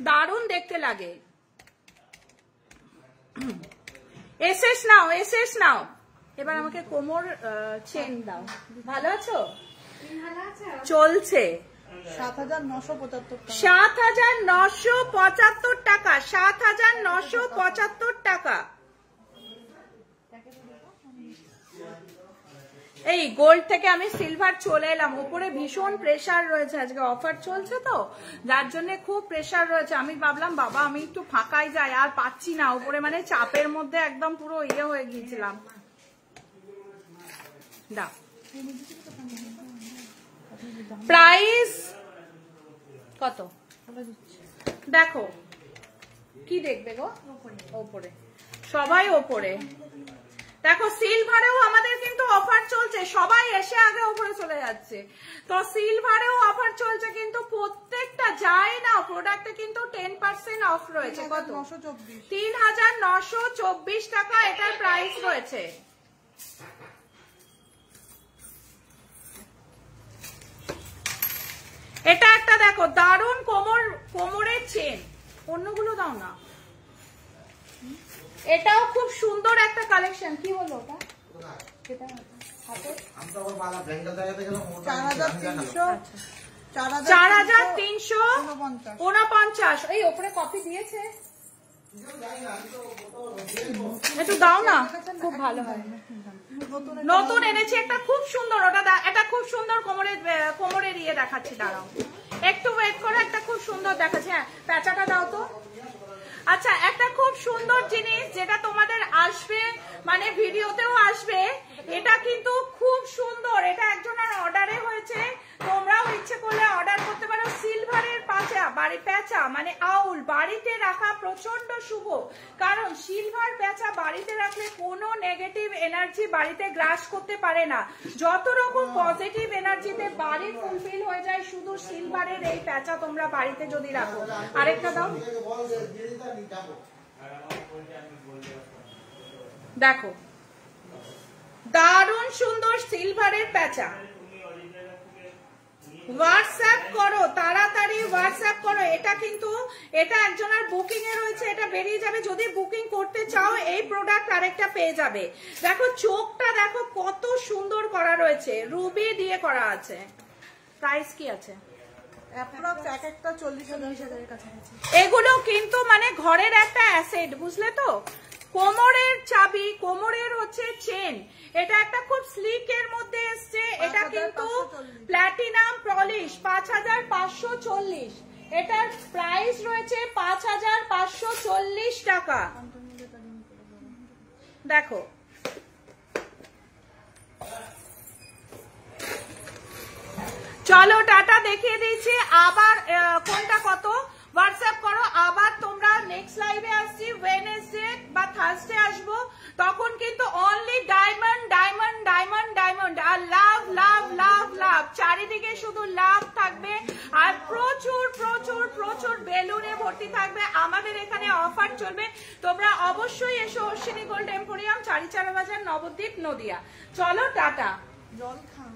দারুণ দেখতে লাগে। এসএস নাও, এসএস নাও। এবার আমাকে কোমর চেন দাও, ভালো আছো? চলছে 7,975 টাকা, 7,975 টাকা। এই গোল্ড থেকে আমি সিলভার চলে এলাম, উপরে ভীষণ প্রেসার রয়েছে, আজকে অফার চলছে তো যার জন্য খুব প্রেসার রয়েছে। আমি ভাবলাম বাবা আমি একটু ফাঁকাই যাই, আর পাচ্ছি না, উপরে মানে চাপের মধ্যে একদম পুরো ইয়ে হয়ে গিয়েছিলাম। দাও প্রাইস কত দেখো, কি দেখবে গো? ওপরে সবাই ওপরে দেখো, সিলভারেও আমাদের কিন্তু অফার চলছে, সবাই এসে আগে উপরে চলে যাচ্ছে। তো সিলভারেও অফার চলছে, কিন্তু প্রত্যেকটা যায় না প্রোডাক্টে কিন্তু 10% অফ রয়েছে। কত? 3,924 টাকা এটার প্রাইস রয়েছে। এটা একটা দেখো দারুণ কোমরের চেন, অন্যগুলো দাও না, এটাও খুব সুন্দর একটা কালেকশন। কি বলো ওটা? 4,349। এই ওপরে কপি দিয়েছে, একটু দাও না, খুব ভালো হয়। নতুন এনেছি একটা খুব সুন্দর, ওটা এটা খুব সুন্দর কোমরের ইয়ে দেখাচ্ছি, দাঁড়াও একটু ওয়েট করো, একটা খুব সুন্দর দেখাচ্ছি। হ্যাঁ প্যাঁচাটা দাও তো। আচ্ছা একটা খুব সুন্দর জিনিস যেটা তোমাদের আসবে, মানে ভিডিওতেও আসবে, এটা কিন্তু খুব সুন্দর, এটা একজনের অর্ডারে হয়েছে, তোমরাও ইচ্ছে করলে অর্ডার করতে পারো। সিলভারের প্যাঁচা মানে আউল বাড়িতে রাখা প্রচন্ড শুভ, কারণ সিলভার প্যাঁচা বাড়িতে রাখলে কোনো নেগেটিভ এনার্জি বাড়িতে গ্রাস করতে পারে না, যত রকম পজিটিভ এনার্জিতে বাড়ি ফুলফিল হয়ে যায় শুধু সিলভারের এই প্যাঁচা তোমরা বাড়িতে যদি রাখো। আরেকটা দাও, দেখো দারুণ সুন্দর সিলভারের প্যাঁচা। হোয়াটসঅ্যাপ করো, তাড়াতাড়ি হোয়াটসঅ্যাপ করো। এটা কিন্তু এটা একজনের বুকিং এ রয়েছে, এটা বেরিয়ে যাবে, যদি বুকিং করতে চাও এই প্রোডাক্ট আরেকটা পেয়ে যাবে। দেখো চোখটা দেখো কত সুন্দর করা রয়েছে, রুবি দিয়ে করা আছে। প্রাইস কি আছে? একটা 40,000 কাছাকাছি। এগুলো কিন্তু মানে ঘরের একটা অ্যাসেট, বুঝলে তো? কোমরের চাবি, কোমরের হচ্ছে চেন, এটা একটা খুব স্লিক এর মধ্যে এসছে, এটা কিন্তু প্ল্যাটিনাম পলিশ 5,540, এটার প্রাইস রয়েছে 5,540 টাকা। দেখো চলো টাটা দেখিয়ে দিয়েছি, আবার কোনটা কত হোয়াটসঅ্যাপ করো, আবার তোমরা নেক্সট লাইভে আসছি ওয়েডনেসডে বা থার্সডে আসবো, তখন কিন্তু only diamond diamond diamond diamond আর লাভ লাভ লাভ লাভ, চারিদিকে শুধু লাভ থাকবে আর প্রচুর প্রচুর প্রচুর বেলুনে ভর্তি থাকবে। আমাদের এখানে অফার চলবে, তোমরা অবশ্যই এসো অশ্বিনী গোল্ড এম্পোরিয়াম, চারিচারা বাজার, নবদ্বীপ, নদিয়া। চলো টাটা। জল খান